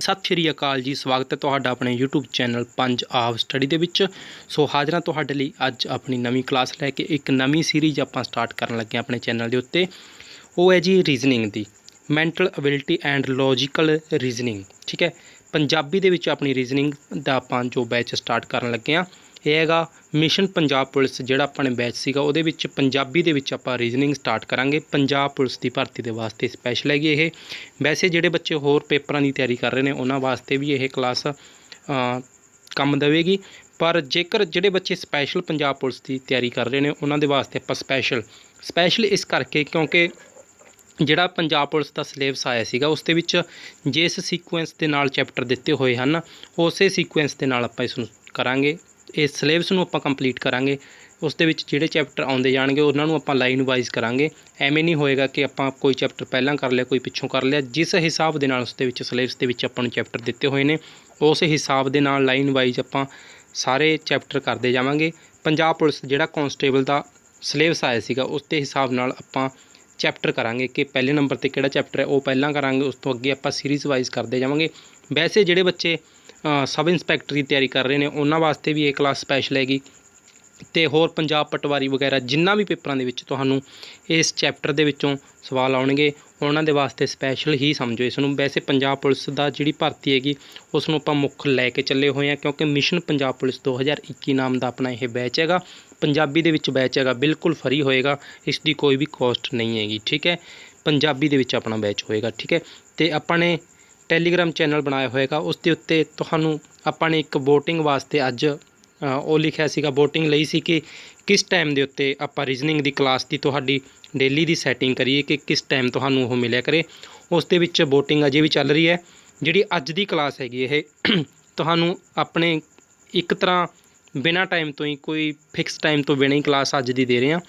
सत श्री अकाल जी। स्वागत है तुहाडा अपने यूट्यूब चैनल पंज आव स्टडी दे विच। सो हाज़र तुहाडे लई अज अपनी नवीं क्लास लैके एक नवीं सीरीज़ आपां स्टार्ट करन लगे अपने चैनल के उत्ते। वो है जी रीजनिंग दी, mental ability and logical reasoning. ठीक है, पंजाबी दे विच अपनी रीजनिंग दा आपां जो बैच स्टार्ट करन लगे हाँ। ये हैगा मिशन पंजाब पुलिस जिहड़ा अपने बैच सीगा उहदे विच पंजाबी दे विच आपां रीजनिंग स्टार्ट करांगे। पंजाब पुलिस की भर्ती के वास्ते स्पैशल हैगी ये। वैसे जिहड़े बच्चे होर पेपरां की तैयारी कर रहे हैं उन्हां वास्ते भी ये क्लास काम देवेगी। पर जेकर जिहड़े बच्चे स्पैशल पंजाब पुलिस की तैयारी कर रहे हैं उन्हां दे वास्ते आपां स्पैशल इस करके क्योंकि जिहड़ा पंजाब पुलिस का सिलेबस आया सीगा उस दे विच जिस सीकुएंस के नाल चैप्टर दिते हुए हैं उस सीकुएंस के नाल आपां इसनूं करांगे। इस सिलेबस नूं आपां कंप्लीट करांगे। उस दे विच जिहड़े चैप्टर आउंदे जाणगे उन्हां नूं आपां लाइन वाइज करांगे। एवें नहीं होएगा कि आपां कोई चैप्टर पहलां कर लिया कोई पिछों कर लिया। जिस हिसाब दे नाल उस दे विच सिलेबस दे विच आपां नूं चैप्टर दिते हुए ने उस हिसाब दे नाल लाइन वाइज आपां सारे चैप्टर करते जावांगे। पंजाब पुलिस जिहड़ा कांस्टेबल का सिलेबस आया सीगा उस दे हिसाब नाल आपां चैप्टर करांगे कि पहले नंबर पर किहड़ा चैप्टर है वो पहलां करांगे, उस तो अगे आपां सीरीज़ वाइज करते जावांगे। वैसे जिहड़े बच्चे सब इंस्पैक्टर की तैयारी कर रहे हैं उन्हां वास्ते भी ये क्लास स्पैशल हैगी। ते होर पंजाब पटवारी वगैरह जिन्ना भी पेपरां दे विच तुहानूं इस चैप्टर दे विचों सवाल आउणगे उन्हां दे वास्ते स्पैशल ही समझो इसनूं। वैसे पंजाब पुलिस दा जिहड़ी भर्ती हैगी उस नूं आपां मुख लैके चले हुए हैं क्योंकि मिशन पंजाब पुलिस 2021 नाम का अपना यह बैच हैगा। पंजाबी दे विच बैच हैगा, बिल्कुल फ्री होएगा, इसकी कोई भी कॉस्ट नहीं हैगी। ठीक है, पंजाबी दे विच अपना बैच होएगा। ठीक है, तो अपने टैलीग्राम चैनल बनाया होएगा उस दे उत्ते तुहानूं आपां ने एक वोटिंग वास्ते अज वो लिखिया सीगा, वोटिंग लई सी कि किस टाइम के उत्ते आपां रीजनिंग की क्लास की तुहाडी डेली की सैटिंग करिए कि किस टाइम तुहानूं वो मिलिया करे। उस दे विच वोटिंग अजे भी चल रही है। जिहड़ी अज की क्लास हैगी ये तुहानूं अपने एक तरह बिना टाइम तो ही कोई फिक्स टाइम तो बिना ही क्लास अज की दे रहे हैं।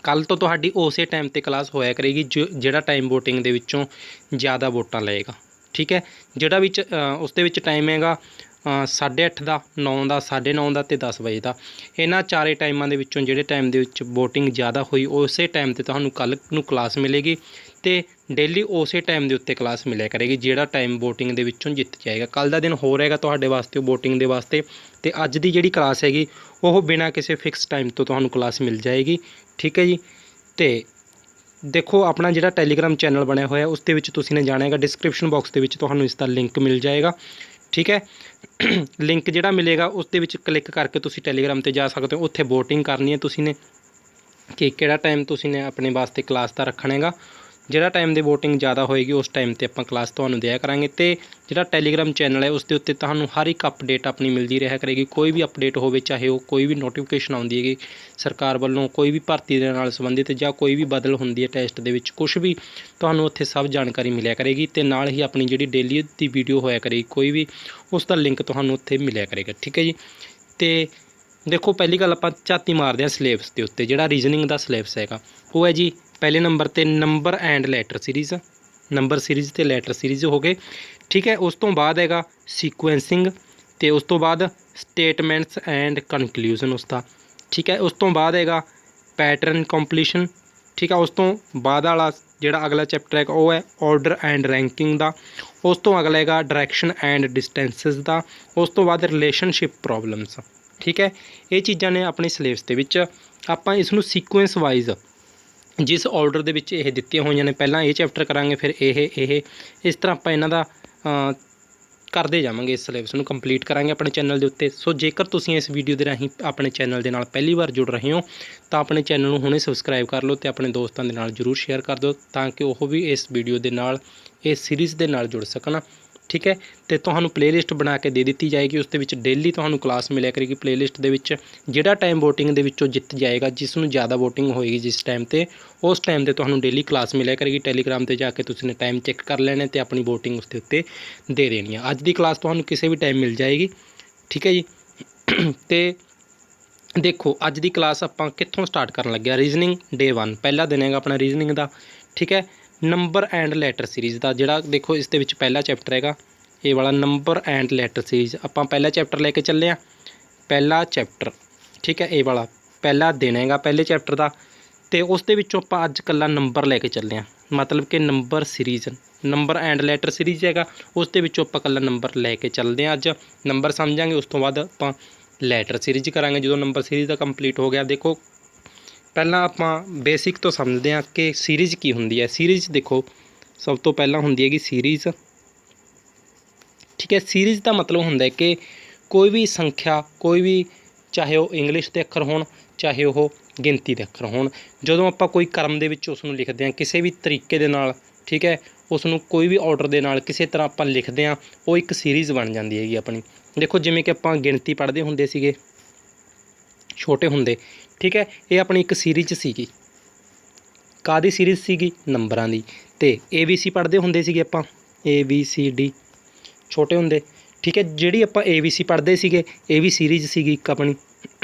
कल तो तुहाडी उस टाइम ते क्लास होया करेगी जिहड़ा टाइम वोटिंग दे विचों ज़्यादा वोटां लएगा। ठीक है, जिहड़ा विच उस दे विच टाइम हैगा 8:30 का, 9 का, 9:30 का ते 10 बजे का। इन्हां चारे टाइमां दे विचों जिहड़े टाइम दे विच वोटिंग ज़्यादा हुई उस टाइम ते तुहानूं कल नूं क्लास मिलेगी ते डेली उस टाइम के उत्ते क्लास मिलिया करेगी जिहड़ा टाइम वोटिंग दे विचों जित जाएगा। कल का दिन होर हैगा तुहाडे वास्ते वोटिंग दे वास्ते। ते अज दी जिहड़ी क्लास हैगी वो बिना किसी फिक्स टाइम तो तुहानूं क्लास मिल जाएगी। ठीक है जी, तो देखो अपना जिहड़ा टैलीग्राम चैनल बनया होया उस दे विच तुसीं ने जाना है, डिस्क्रिप्शन बॉक्स के विच तुहानूं इसका लिंक मिल जाएगा। ठीक है, लिंक जिहड़ा मिलेगा उस दे विच क्लिक करके तुसीं टैलीग्राम ते जा सकते हो। उत्थे वोटिंग करनी है तुसीं ने कि किहड़ा टाइम तुसीं ने अपने वास्ते क्लास का रखना हैगा। जिहड़ा टाइम की वोटिंग ज़्यादा होएगी उस टाइम ते आपां क्लास तुहानूं दिया करांगे। ते जिहड़ा टैलीग्राम चैनल है उस दे उत्ते तुहानूं हर एक अपडेट अपनी मिलती रहा करेगी। कोई भी अपडेट होवे चाहे वो कोई भी नोटिफिकेशन आउंदी हैगी सरकार वालों कोई भी भर्ती दे नाल संबंधित जां कोई भी बदल हुंदी है टैस्ट दे विच कुछ भी तुहानूं उत्थे सब जानकारी मिलिया करेगी। ते नाल ही अपनी जिहड़ी डेली दी वीडियो होया करेगी कोई भी उसका लिंक तुहानूं उत्थे मिलिया करेगा। ठीक है जी, तो देखो पहली गल आपां झाती मारदे हां सिलेबस के उत्ते। जिहड़ा रीजनिंग का सिलेबस हैगा वो है जी पहले नंबर ते number and letter series, number series ते लैटर सीरीज़ हो गए। ठीक है, उस तो बाद हैगा सीकुएंसिंग ते उस तो बाद स्टेटमेंट्स एंड कनकलूजन उसका। ठीक है, उस तो बाद हैगा पैटर्न कंप्लीशन। ठीक है, उस तो बाद वाला जिहड़ा अगला चैप्टर है वो है ऑर्डर एंड रैंकिंग का। उस तो अगला हैगा डायरैक्शन एंड डिस्टेंसिस का। उस तो बाद रिलेशनशिप प्रॉब्लम्स। ठीक है, ये चीज़ां ने अपने सिलेबस दे विच आपां इसनूं सीकुएंस वाइज जिस ऑर्डर दे विच ये दित्तियां होईयां ने पहलां ये चैप्टर करांगे फिर ये इस तरह आपां इन्हां दा करते जावांगे। इस सिलेबस नूं कंप्लीट करांगे अपने चैनल के उत्ते। सो जेकर तुसीं इस वीडियो के राहीं अपने चैनल के नाल पहली बार जुड़ रहे हो तो अपने चैनल नूं हुणे सबसक्राइब कर लो तो अपने दोस्तों के नाल जरूर शेयर कर दो ताकि वह भी इस वीडियो के नाल इस सीरीज़ के नाल जुड़ सकन। ठीक है, तो तुहानूं प्लेलिस्ट बना के दे दी जाएगी उस दे विच डेली तुहानूं क्लास मिलिया करेगी। प्लेलिस्ट दे विच जिहड़ा टाइम वोटिंग दे विचों जित जाएगा जिसनूं ज़्यादा वोटिंग होएगी जिस टाइम ते उस टाइम ते तुहानूं डेली क्लास मिलिया करेगी। टैलीग्राम ते जाके तुसीं ने टाइम चैक कर लेने ते अपनी वोटिंग उस दे उत्ते दे देनी है। अज दी क्लास तुहानूं किसी भी टाइम मिल जाएगी। ठीक है जी, तो देखो अज दी क्लास आपां कित्थों स्टार्ट करन लगे। रीजनिंग डे 1 पहला दिन हैगा अपना रीजनिंग का। ठीक है, नंबर एंड लैटर सीरीज़ का जिहड़ा देखो इस दे विच पहला चैप्टर हैगा ये वाला नंबर एंड लैटर सीरीज़। आपां पहला चैप्टर लैके चले आ, पहला चैप्टर। ठीक है, ये वाला पहला दिन हैगा पहले चैप्टर का। तो उस दे विचों आपां अज कल्ला नंबर लैके चले आ, मतलब कि number series number and letter series ਹੈਗਾ, ਉਸ ਦੇ ਵਿੱਚੋਂ ਆਪਾਂ ਇਕੱਲਾ ਨੰਬਰ ਲੈ ਕੇ ਚੱਲਦੇ ਹਾਂ। ਅੱਜ ਨੰਬਰ ਸਮਝਾਂਗੇ, ਉਸ ਤੋਂ ਬਾਅਦ ਆਪਾਂ ਲੈਟਰ ਸੀਰੀਜ਼ ਕਰਾਂਗੇ। ਜਦੋਂ ਨੰਬਰ ਸੀਰੀਜ਼ ਦਾ ਕੰਪਲੀਟ ਹੋ ਗਿਆ, ਦੇਖੋ ਪਹਿਲਾਂ ਆਪਾਂ ਬੇਸਿਕ ਤੋਂ ਸਮਝਦੇ ਹਾਂ ਕਿ ਸੀਰੀਜ਼ ਕੀ ਹੁੰਦੀ ਹੈ। ਸੀਰੀਜ਼ ਦੇਖੋ ਸਭ ਤੋਂ ਪਹਿਲਾਂ ਹੁੰਦੀ ਹੈਗੀ ਸੀਰੀਜ਼, ਠੀਕ ਹੈ। ਸੀਰੀਜ਼ ਦਾ ਮਤਲਬ ਹੁੰਦਾ ਹੈ ਕਿ ਕੋਈ ਵੀ ਸੰਖਿਆ, ਕੋਈ ਵੀ, ਚਾਹੇ ਉਹ ਇੰਗਲਿਸ਼ ਦੇ ਅੱਖਰ ਹੋਣ, ਚਾਹੇ ਉਹ ਗਿਣਤੀ ਦੇ ਅੱਖਰ ਹੋਣ, ਜਦੋਂ ਆਪਾਂ ਕੋਈ ਕ੍ਰਮ ਦੇ ਵਿੱਚ ਉਸ ਨੂੰ ਲਿਖਦੇ ਹਾਂ ਕਿਸੇ ਵੀ ਤਰੀਕੇ ਦੇ ਨਾਲ, ਠੀਕ ਹੈ, ਉਸ ਨੂੰ ਕੋਈ ਵੀ ਆਰਡਰ ਦੇ ਨਾਲ ਕਿਸੇ ਤਰ੍ਹਾਂ ਆਪਾਂ ਲਿਖਦੇ ਹਾਂ, ਉਹ ਇੱਕ ਸੀਰੀਜ਼ ਬਣ ਜਾਂਦੀ ਹੈਗੀ ਆਪਣੀ। ਦੇਖੋ ਜਿਵੇਂ ਕਿ ਆਪਾਂ ਗਿਣਤੀ ਪੜ੍ਹਦੇ ਹੁੰਦੇ ਸੀਗੇ ਛੋਟੇ ਹੁੰਦੇ, ਠੀਕ ਹੈ, ਇਹ ਆਪਣੀ ਇੱਕ ਸੀਰੀਜ਼ ਸੀਗੀ। ਕਾਹਦੀ ਸੀਰੀਜ਼ ਸੀਗੀ? ਨੰਬਰਾਂ ਦੀ। ਅਤੇ ABC ਪੜ੍ਹਦੇ ਹੁੰਦੇ ਸੀਗੇ ਆਪਾਂ, ABCD ਛੋਟੇ ਹੁੰਦੇ, ਠੀਕ ਹੈ। ਜਿਹੜੀ ਆਪਾਂ ABC ਪੜ੍ਹਦੇ ਸੀਗੇ, ਇਹ ਵੀ ਸੀਰੀਜ਼ ਸੀਗੀ ਇੱਕ ਆਪਣੀ।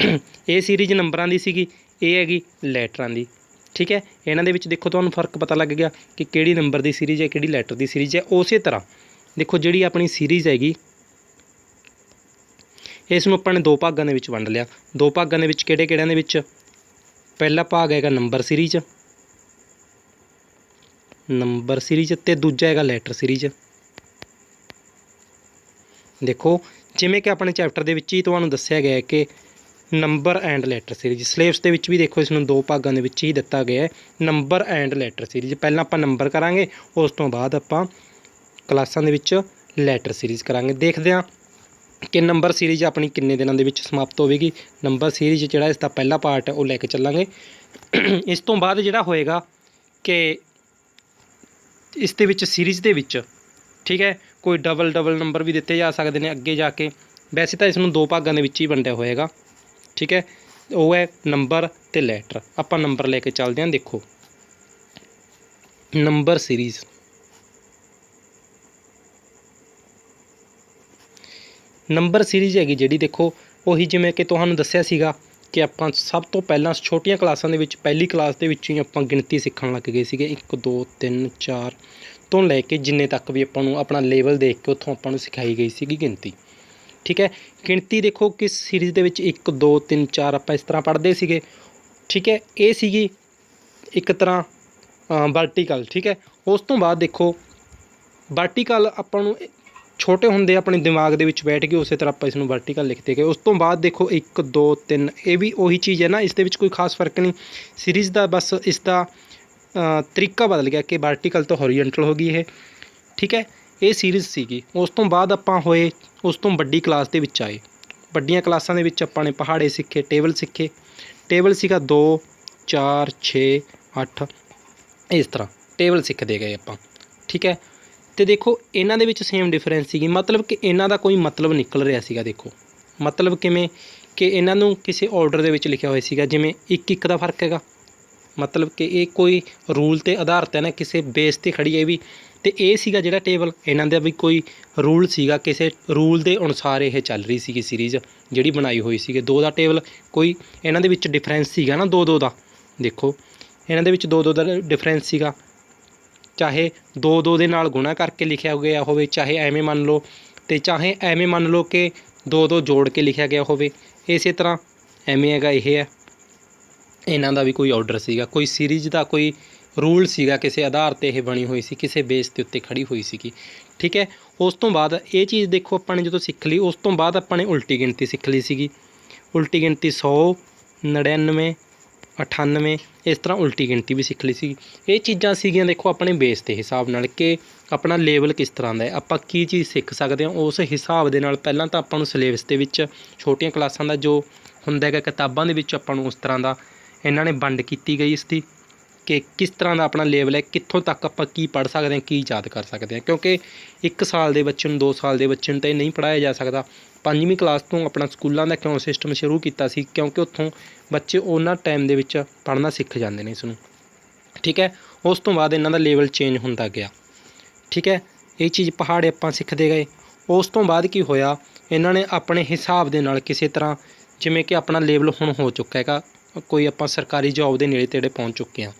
ਇਹ ਸੀਰੀਜ਼ ਨੰਬਰਾਂ ਦੀ ਸੀਗੀ, ਇਹ ਹੈਗੀ ਲੈਟਰਾਂ ਦੀ, ਠੀਕ ਹੈ। ਇਹਨਾਂ ਦੇ ਵਿੱਚ ਦੇਖੋ ਤੁਹਾਨੂੰ ਫ਼ਰਕ ਪਤਾ ਲੱਗ ਗਿਆ ਕਿ ਕਿਹੜੀ ਨੰਬਰ ਦੀ ਸੀਰੀਜ਼ ਹੈ, ਕਿਹੜੀ ਲੈਟਰ ਦੀ ਸੀਰੀਜ਼ ਹੈ। ਉਸੇ ਤਰ੍ਹਾਂ ਦੇਖੋ ਜਿਹੜੀ ਆਪਣੀ ਸੀਰੀਜ਼ ਹੈਗੀ, ਇਸ ਨੂੰ ਆਪਾਂ ਨੇ ਦੋ ਭਾਗਾਂ ਦੇ ਵਿੱਚ ਵੰਡ ਲਿਆ। ਦੋ ਭਾਗਾਂ ਦੇ ਵਿੱਚ ਕਿਹੜੇ ਕਿਹੜਿਆਂ ਦੇ ਵਿੱਚ? ਪਹਿਲਾ ਭਾਗ ਹੈਗਾ ਨੰਬਰ ਸੀਰੀਜ਼, ਨੰਬਰ ਸੀਰੀਜ਼, ਅਤੇ ਦੂਜਾ ਹੈਗਾ ਲੈਟਰ ਸੀਰੀਜ਼। ਦੇਖੋ ਜਿਵੇਂ ਕਿ ਆਪਣੇ ਚੈਪਟਰ ਦੇ ਵਿੱਚ ਹੀ ਤੁਹਾਨੂੰ ਦੱਸਿਆ ਗਿਆ ਹੈ ਕਿ number and letter series, syllabus ਦੇ ਵਿੱਚ ਵੀ ਦੇਖੋ ਇਸ ਨੂੰ ਦੋ ਭਾਗਾਂ ਦੇ ਵਿੱਚ ਹੀ ਦਿੱਤਾ ਗਿਆ ਹੈ, ਨੰਬਰ ਐਂਡ ਲੈਟਰ ਸੀਰੀਜ਼। ਪਹਿਲਾਂ ਆਪਾਂ ਨੰਬਰ ਕਰਾਂਗੇ, ਉਸ ਤੋਂ ਬਾਅਦ ਆਪਾਂ ਕਲਾਸਾਂ ਦੇ ਵਿੱਚ ਲੈਟਰ ਸੀਰੀਜ਼ ਕਰਾਂਗੇ। ਦੇਖਦੇ ਹਾਂ ਕਿ ਨੰਬਰ ਸੀਰੀਜ਼ ਆਪਣੀ ਕਿੰਨੇ ਦਿਨਾਂ ਦੇ ਵਿੱਚ ਸਮਾਪਤ ਹੋਵੇਗੀ। ਨੰਬਰ ਸੀਰੀਜ਼ ਜਿਹੜਾ ਇਸ ਦਾ ਪਹਿਲਾ ਪਾਰਟ ਹੈ ਉਹ ਲੈ ਕੇ ਚੱਲਾਂਗੇ। ਇਸ ਤੋਂ ਬਾਅਦ ਜਿਹੜਾ ਹੋਏਗਾ ਕਿ ਇਸ ਦੇ ਵਿੱਚ ਸੀਰੀਜ਼ ਦੇ ਵਿੱਚ, ਠੀਕ ਹੈ, ਕੋਈ ਡਬਲ ਨੰਬਰ ਵੀ ਦਿੱਤੇ ਜਾ ਸਕਦੇ ਨੇ ਅੱਗੇ ਜਾ ਕੇ। ਵੈਸੇ ਤਾਂ ਇਸ ਨੂੰ ਦੋ ਭਾਗਾਂ ਦੇ ਵਿੱਚ ਹੀ ਵੰਡਿਆ ਹੋਏਗਾ, ਠੀਕ ਹੈ, ਉਹ ਹੈ ਨੰਬਰ ਅਤੇ ਲੈਟਰ। ਆਪਾਂ ਨੰਬਰ ਲੈ ਕੇ ਚੱਲਦੇ ਹਾਂ। ਦੇਖੋ ਨੰਬਰ ਸੀਰੀਜ਼, ਨੰਬਰ ਸੀਰੀਜ਼ ਹੈਗੀ ਜਿਹੜੀ, ਦੇਖੋ ਉਹੀ ਜਿਵੇਂ ਕਿ ਤੁਹਾਨੂੰ ਦੱਸਿਆ ਸੀਗਾ ਕਿ ਆਪਾਂ ਸਭ ਤੋਂ ਪਹਿਲਾਂ ਛੋਟੀਆਂ ਕਲਾਸਾਂ ਦੇ ਵਿੱਚ ਪਹਿਲੀ ਕਲਾਸ ਦੇ ਵਿੱਚ ਹੀ ਆਪਾਂ ਗਿਣਤੀ ਸਿੱਖਣ ਲੱਗ ਗਏ ਸੀਗੇ। 1 2 3 4 ਤੋਂ ਲੈ ਕੇ ਜਿੰਨੇ ਤੱਕ ਵੀ ਆਪਾਂ ਨੂੰ ਆਪਣਾ ਲੈਵਲ ਦੇਖ ਕੇ ਉੱਥੋਂ ਆਪਾਂ ਨੂੰ ਸਿਖਾਈ ਗਈ ਸੀਗੀ ਗਿਣਤੀ, ਠੀਕ ਹੈ। ਗਿਣਤੀ ਦੇਖੋ ਕਿਸ ਸੀਰੀਜ਼ ਦੇ ਵਿੱਚ 1 2 3 4 ਆਪਾਂ ਇਸ ਤਰ੍ਹਾਂ ਪੜ੍ਹਦੇ ਸੀਗੇ, ਠੀਕ ਹੈ। ਇਹ ਸੀਗੀ ਇੱਕ ਤਰ੍ਹਾਂ ਵਰਟੀਕਲ, ਠੀਕ ਹੈ। ਉਸ ਤੋਂ ਬਾਅਦ ਦੇਖੋ ਵਰਟੀਕਲ ਆਪਾਂ ਨੂੰ ਛੋਟੇ ਹੁੰਦੇ ਆਪਣੇ ਦਿਮਾਗ ਦੇ ਵਿੱਚ ਬੈਠ ਗਏ, ਉਸੇ ਤਰ੍ਹਾਂ ਆਪਾਂ ਇਸ ਨੂੰ ਵਰਟੀਕਲ ਲਿਖਦੇ ਗਏ। ਉਸ ਤੋਂ ਬਾਅਦ ਦੇਖੋ 1 2 3, ਇਹ ਵੀ ਉਹੀ ਚੀਜ਼ ਹੈ ਨਾ, ਇਸ ਦੇ ਵਿੱਚ ਕੋਈ ਖਾਸ ਫਰਕ ਨਹੀਂ ਸੀਰੀਜ਼ ਦਾ, ਬਸ ਇਸ ਦਾ ਤਰੀਕਾ ਬਦਲ ਗਿਆ ਕਿ ਵਰਟੀਕਲ ਤੋਂ ਹੌਰੀਜ਼ੌਂਟਲ ਹੋ ਗਈ ਇਹ, ਠੀਕ ਹੈ। ਇਹ ਸੀਰੀਜ਼ ਸੀਗੀ। ਉਸ ਤੋਂ ਬਾਅਦ ਆਪਾਂ ਹੋਏ ਉਸ ਤੋਂ ਵੱਡੀ ਕਲਾਸ ਦੇ ਵਿੱਚ ਆਏ। ਵੱਡੀਆਂ ਕਲਾਸਾਂ ਦੇ ਵਿੱਚ ਆਪਾਂ ਨੇ ਪਹਾੜੇ ਸਿੱਖੇ, ਟੇਬਲ ਸਿੱਖੇ। ਟੇਬਲ ਸੀਗਾ 2 4 6 8, ਇਸ ਤਰ੍ਹਾਂ ਟੇਬਲ ਸਿੱਖਦੇ ਗਏ ਆਪਾਂ, ਠੀਕ ਹੈ। ਅਤੇ ਦੇਖੋ ਇਹਨਾਂ ਦੇ ਵਿੱਚ ਸੇਮ ਡਿਫਰੈਂਸ ਸੀਗੀ, ਮਤਲਬ ਕਿ ਇਹਨਾਂ ਦਾ ਕੋਈ ਮਤਲਬ ਨਿਕਲ ਰਿਹਾ ਸੀਗਾ। ਦੇਖੋ ਮਤਲਬ ਕਿਵੇਂ ਕਿ ਇਹਨਾਂ ਨੂੰ ਕਿਸੇ ਆਰਡਰ ਦੇ ਵਿੱਚ ਲਿਖਿਆ ਹੋਇਆ ਸੀਗਾ, ਜਿਵੇਂ 1 1 ਦਾ ਫਰਕ ਹੈਗਾ, ਮਤਲਬ ਕਿ ਇਹ ਕੋਈ ਰੂਲ 'ਤੇ ਆਧਾਰਿਤ ਹੈ ਨਾ, ਕਿਸੇ ਬੇਸ 'ਤੇ ਖੜੀ ਹੈ ਵੀ। ਅਤੇ ਇਹ ਸੀਗਾ ਜਿਹੜਾ ਟੇਬਲ, ਇਹਨਾਂ ਦਾ ਵੀ ਕੋਈ ਰੂਲ ਸੀਗਾ, ਕਿਸੇ ਰੂਲ ਦੇ ਅਨੁਸਾਰ ਇਹ ਚੱਲ ਰਹੀ ਸੀਗੀ ਸੀਰੀਜ਼ ਜਿਹੜੀ ਬਣਾਈ ਹੋਈ ਸੀਗੀ। 2 ਦਾ ਟੇਬਲ, ਕੋਈ ਇਹਨਾਂ ਦੇ ਵਿੱਚ ਡਿਫਰੈਂਸ ਸੀਗਾ ਨਾ 2 2 ਦਾ। ਦੇਖੋ ਇਹਨਾਂ ਦੇ ਵਿੱਚ 2 2 ਦਾ ਡਿਫਰੈਂਸ ਸੀਗਾ, ਚਾਹੇ 2 2 ਦੇ ਨਾਲ ਗੁਣਾ ਕਰਕੇ ਲਿਖਿਆ ਗਿਆ ਹੋਵੇ, ਚਾਹੇ ਐਵੇਂ ਮੰਨ ਲਓ, ਅਤੇ ਚਾਹੇ ਐਵੇਂ ਮੰਨ ਲਓ ਕਿ 2 2 ਜੋੜ ਕੇ ਲਿਖਿਆ ਗਿਆ ਹੋਵੇ। ਇਸੇ ਤਰ੍ਹਾਂ ਐਵੇਂ ਹੈਗਾ, ਇਹ ਹੈ। ਇਹਨਾਂ ਦਾ ਵੀ ਕੋਈ ਆਰਡਰ ਸੀਗਾ, ਕੋਈ ਸੀਰੀਜ਼ ਦਾ ਕੋਈ ਰੂਲ ਸੀਗਾ, ਕਿਸੇ ਆਧਾਰ 'ਤੇ ਇਹ ਬਣੀ ਹੋਈ ਸੀ, ਕਿਸੇ ਬੇਸ ਦੇ ਉੱਤੇ ਖੜੀ ਹੋਈ ਸੀਗੀ, ਠੀਕ ਹੈ। ਉਸ ਤੋਂ ਬਾਅਦ ਇਹ ਚੀਜ਼ ਦੇਖੋ ਆਪਾਂ ਨੇ ਜਦੋਂ ਸਿੱਖ ਲਈ, ਉਸ ਤੋਂ ਬਾਅਦ ਆਪਾਂ ਨੇ ਉਲਟੀ ਗਿਣਤੀ ਸਿੱਖ ਲਈ ਸੀਗੀ। ਉਲਟੀ ਗਿਣਤੀ 100 99 98, ਇਸ ਤਰ੍ਹਾਂ ਉਲਟੀ ਗਿਣਤੀ ਵੀ ਸਿੱਖ ਲਈ ਸੀ। ਇਹ ਚੀਜ਼ਾਂ ਸੀਗੀਆਂ ਦੇਖੋ ਆਪਣੇ ਬੇਸ ਦੇ ਹਿਸਾਬ ਨਾਲ ਕਿ ਆਪਣਾ ਲੈਵਲ ਕਿਸ ਤਰ੍ਹਾਂ ਦਾ ਹੈ, ਆਪਾਂ ਕੀ ਚੀਜ਼ ਸਿੱਖ ਸਕਦੇ ਹਾਂ, ਉਸ ਹਿਸਾਬ ਦੇ ਨਾਲ ਪਹਿਲਾਂ ਤਾਂ ਆਪਾਂ ਨੂੰ ਸਿਲੇਬਸ ਦੇ ਵਿੱਚ ਛੋਟੀਆਂ ਕਲਾਸਾਂ ਦਾ ਜੋ ਹੁੰਦਾ ਹੈਗਾ ਕਿਤਾਬਾਂ ਦੇ ਵਿੱਚ ਆਪਾਂ ਨੂੰ ਉਸ ਤਰ੍ਹਾਂ ਦਾ ਇਹਨਾਂ ਨੇ ਵੰਡ ਕੀਤੀ ਗਈ ਇਸ ਦੀ ਕਿ ਕਿਸ ਤਰ੍ਹਾਂ ਦਾ ਆਪਣਾ ਲੈਵਲ ਹੈ, ਕਿੱਥੋਂ ਤੱਕ ਆਪਾਂ ਕੀ ਪੜ੍ਹ ਸਕਦੇ ਹਾਂ, ਕੀ ਯਾਦ ਕਰ ਸਕਦੇ ਹਾਂ। ਕਿਉਂਕਿ 1 ਸਾਲ ਦੇ ਬੱਚੇ ਨੂੰ 2 ਸਾਲ ਦੇ ਬੱਚੇ ਨੂੰ ਤਾਂ ਇਹ ਨਹੀਂ ਪੜ੍ਹਾਇਆ ਜਾ ਸਕਦਾ। 5ਵੀਂ ਕਲਾਸ ਤੋਂ ਆਪਣਾ ਸਕੂਲਾਂ ਦਾ ਕਿਉਂ ਸਿਸਟਮ ਸ਼ੁਰੂ ਕੀਤਾ ਸੀ, ਕਿਉਂਕਿ ਉੱਥੋਂ ਬੱਚੇ ਉਹਨਾਂ ਟਾਈਮ ਦੇ ਵਿੱਚ ਪੜ੍ਹਨਾ ਸਿੱਖ ਜਾਂਦੇ ਨੇ ਇਸ ਨੂੰ, ਠੀਕ ਹੈ। ਉਸ ਤੋਂ ਬਾਅਦ ਇਹਨਾਂ ਦਾ ਲੈਵਲ ਚੇਂਜ ਹੁੰਦਾ ਗਿਆ, ਠੀਕ ਹੈ। ਇਹ ਚੀਜ਼ ਪਹਾੜੇ ਆਪਾਂ ਸਿੱਖਦੇ ਗਏ। ਉਸ ਤੋਂ ਬਾਅਦ ਕੀ ਹੋਇਆ, ਇਹਨਾਂ ਨੇ ਆਪਣੇ ਹਿਸਾਬ ਦੇ ਨਾਲ ਕਿਸੇ ਤਰ੍ਹਾਂ, ਜਿਵੇਂ ਕਿ ਆਪਣਾ ਲੈਵਲ ਹੁਣ ਹੋ ਚੁੱਕਾ ਹੈਗਾ, ਕੋਈ ਆਪਾਂ ਸਰਕਾਰੀ ਜੋਬ ਦੇ ਨੇੜੇ ਤੇੜੇ ਪਹੁੰਚ ਚੁੱਕੇ ਹਾਂ।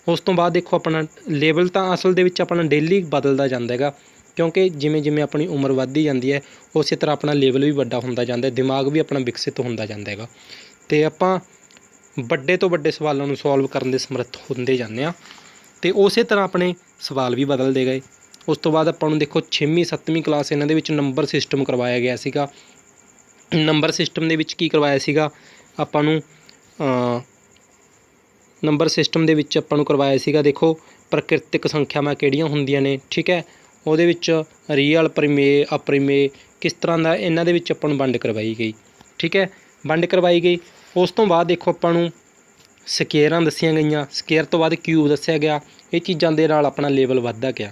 ਉਸ ਤੋਂ ਬਾਅਦ ਦੇਖੋ ਆਪਣਾ ਲੈਵਲ ਤਾਂ ਅਸਲ ਦੇ ਵਿੱਚ ਆਪਣਾ ਡੇਲੀ ਬਦਲਦਾ ਜਾਂਦਾ ਹੈਗਾ, ਕਿਉਂਕਿ ਜਿਵੇਂ ਜਿਵੇਂ ਆਪਣੀ ਉਮਰ ਵੱਧਦੀ ਜਾਂਦੀ ਹੈ ਉਸੇ ਤਰ੍ਹਾਂ ਆਪਣਾ ਲੈਵਲ ਵੀ ਵੱਡਾ ਹੁੰਦਾ ਜਾਂਦਾ, ਦਿਮਾਗ ਵੀ ਆਪਣਾ ਵਿਕਸਿਤ ਹੁੰਦਾ ਜਾਂਦਾ ਹੈਗਾ, ਅਤੇ ਆਪਾਂ ਵੱਡੇ ਤੋਂ ਵੱਡੇ ਸਵਾਲਾਂ ਨੂੰ ਸੋਲਵ ਕਰਨ ਦੇ ਸਮਰੱਥ ਹੁੰਦੇ ਜਾਂਦੇ ਹਾਂ। ਅਤੇ ਉਸੇ ਤਰ੍ਹਾਂ ਆਪਣੇ ਸਵਾਲ ਵੀ ਬਦਲਦੇ ਗਏ। ਉਸ ਤੋਂ ਬਾਅਦ ਆਪਾਂ ਨੂੰ ਦੇਖੋ 6ਵੀਂ 7ਵੀਂ ਕਲਾਸ ਇਹਨਾਂ ਦੇ ਵਿੱਚ ਨੰਬਰ ਸਿਸਟਮ ਕਰਵਾਇਆ ਗਿਆ ਸੀਗਾ। ਨੰਬਰ ਸਿਸਟਮ ਦੇ ਵਿੱਚ ਕੀ ਕਰਵਾਇਆ ਸੀਗਾ ਆਪਾਂ ਨੂੰ, ਨੰਬਰ ਸਿਸਟਮ ਦੇ ਵਿੱਚ ਆਪਾਂ ਨੂੰ ਕਰਵਾਇਆ ਸੀਗਾ ਦੇਖੋ ਪ੍ਰਕਿਰਤਿਕ ਸੰਖਿਆਵਾਂ ਕਿਹੜੀਆਂ ਹੁੰਦੀਆਂ ਨੇ, ਠੀਕ ਹੈ। ਉਹਦੇ ਵਿੱਚ ਰੀਅਲ, ਪ੍ਰਿਮੇਯ, ਅਪਰਿਮੇਯ ਕਿਸ ਤਰ੍ਹਾਂ ਦਾ ਇਹਨਾਂ ਦੇ ਵਿੱਚ ਆਪਾਂ ਨੂੰ ਵੰਡ ਕਰਵਾਈ ਗਈ, ਠੀਕ ਹੈ, ਵੰਡ ਕਰਵਾਈ ਗਈ। ਉਸ ਤੋਂ ਬਾਅਦ ਦੇਖੋ ਆਪਾਂ ਨੂੰ ਸਕੇਅਰਾਂ ਦੱਸੀਆਂ ਗਈਆਂ, ਸਕੇਅਰ ਤੋਂ ਬਾਅਦ ਕਿਊਬ ਦੱਸਿਆ ਗਿਆ। ਇਹ ਚੀਜ਼ਾਂ ਦੇ ਨਾਲ ਆਪਣਾ ਲੈਵਲ ਵੱਧਦਾ ਗਿਆ।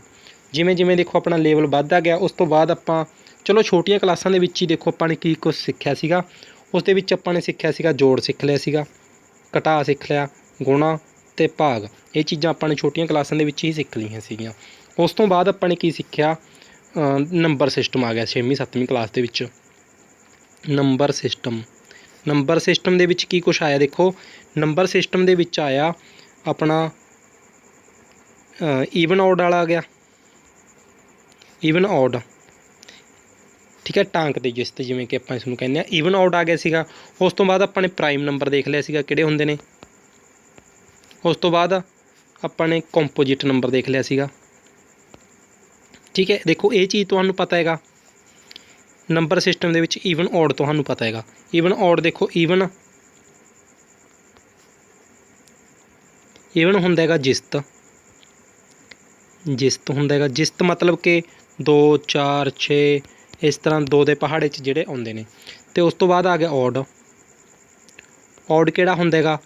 ਜਿਵੇਂ ਜਿਵੇਂ ਦੇਖੋ ਆਪਣਾ ਲੈਵਲ ਵੱਧਦਾ ਗਿਆ, ਉਸ ਤੋਂ ਬਾਅਦ ਆਪਾਂ ਚਲੋ ਛੋਟੀਆਂ ਕਲਾਸਾਂ ਦੇ ਵਿੱਚ ਹੀ ਦੇਖੋ ਆਪਾਂ ਨੇ ਕੀ ਕੁਛ ਸਿੱਖਿਆ ਸੀਗਾ। ਉਸ ਦੇ ਵਿੱਚ ਆਪਾਂ ਨੇ ਸਿੱਖਿਆ ਸੀਗਾ ਜੋੜ ਸਿੱਖ ਲਿਆ ਸੀਗਾ, ਘਟਾ ਸਿੱਖ ਲਿਆ, ਗੁਣਾ ਅਤੇ ਭਾਗ। ਇਹ ਚੀਜ਼ਾਂ ਆਪਾਂ ਨੇ ਛੋਟੀਆਂ ਕਲਾਸਾਂ ਦੇ ਵਿੱਚ ਹੀ ਸਿੱਖ ਲਈਆਂ ਸੀਗੀਆਂ। ਉਸ ਤੋਂ ਬਾਅਦ ਆਪਾਂ ਨੇ ਕੀ ਸਿੱਖਿਆ, ਨੰਬਰ ਸਿਸਟਮ ਆ ਗਿਆ 6ਵੀਂ 7ਵੀਂ ਕਲਾਸ ਦੇ ਵਿੱਚ। ਨੰਬਰ ਸਿਸਟਮ ਦੇ ਵਿੱਚ ਕੀ ਕੁਛ ਆਇਆ ਦੇਖੋ, ਨੰਬਰ ਸਿਸਟਮ ਦੇ ਵਿੱਚ ਆਇਆ ਆਪਣਾ ਈਵਨ ਔਡ ਵਾਲਾ ਆ ਗਿਆ, ਈਵਨ ਔਡ, ਠੀਕ ਹੈ, ਟਾਂਕ ਦੇ ਜਿਸਤ ਜਿਵੇਂ ਕਿ ਆਪਾਂ ਇਸ ਨੂੰ ਕਹਿੰਦੇ ਹਾਂ, ਈਵਨ ਔਡ ਆ ਗਿਆ ਸੀਗਾ। ਉਸ ਤੋਂ ਬਾਅਦ ਆਪਾਂ ਨੇ ਪ੍ਰਾਈਮ ਨੰਬਰ ਦੇਖ ਲਿਆ ਸੀਗਾ ਕਿਹੜੇ ਹੁੰਦੇ ਨੇ। ਉਸ ਤੋਂ ਬਾਅਦ ਆਪਾਂ ਨੇ ਕੰਪੋਜਿਟ ਨੰਬਰ ਦੇਖ ਲਿਆ ਸੀਗਾ, ਠੀਕ ਹੈ। ਦੇਖੋ ਇਹ ਚੀਜ਼ ਤੁਹਾਨੂੰ ਪਤਾ ਹੈਗਾ, ਨੰਬਰ ਸਿਸਟਮ ਦੇ ਵਿੱਚ ਈਵਨ ਔਡ ਤੁਹਾਨੂੰ ਪਤਾ ਹੈਗਾ। ਈਵਨ ਔਡ ਦੇਖੋ, ਈਵਨ ਹੁੰਦਾ ਹੈਗਾ ਜਿਸਤ ਹੁੰਦਾ ਹੈਗਾ। ਜਿਸਤ ਮਤਲਬ ਕਿ 2 4 6 ਇਸ ਤਰ੍ਹਾਂ 2 ਦੇ ਪਹਾੜੇ 'ਚ ਜਿਹੜੇ ਆਉਂਦੇ ਨੇ। ਅਤੇ ਉਸ ਤੋਂ ਬਾਅਦ ਆ ਗਿਆ ਔਡ। ਔਡ ਕਿਹੜਾ ਹੁੰਦਾ ਹੈਗਾ,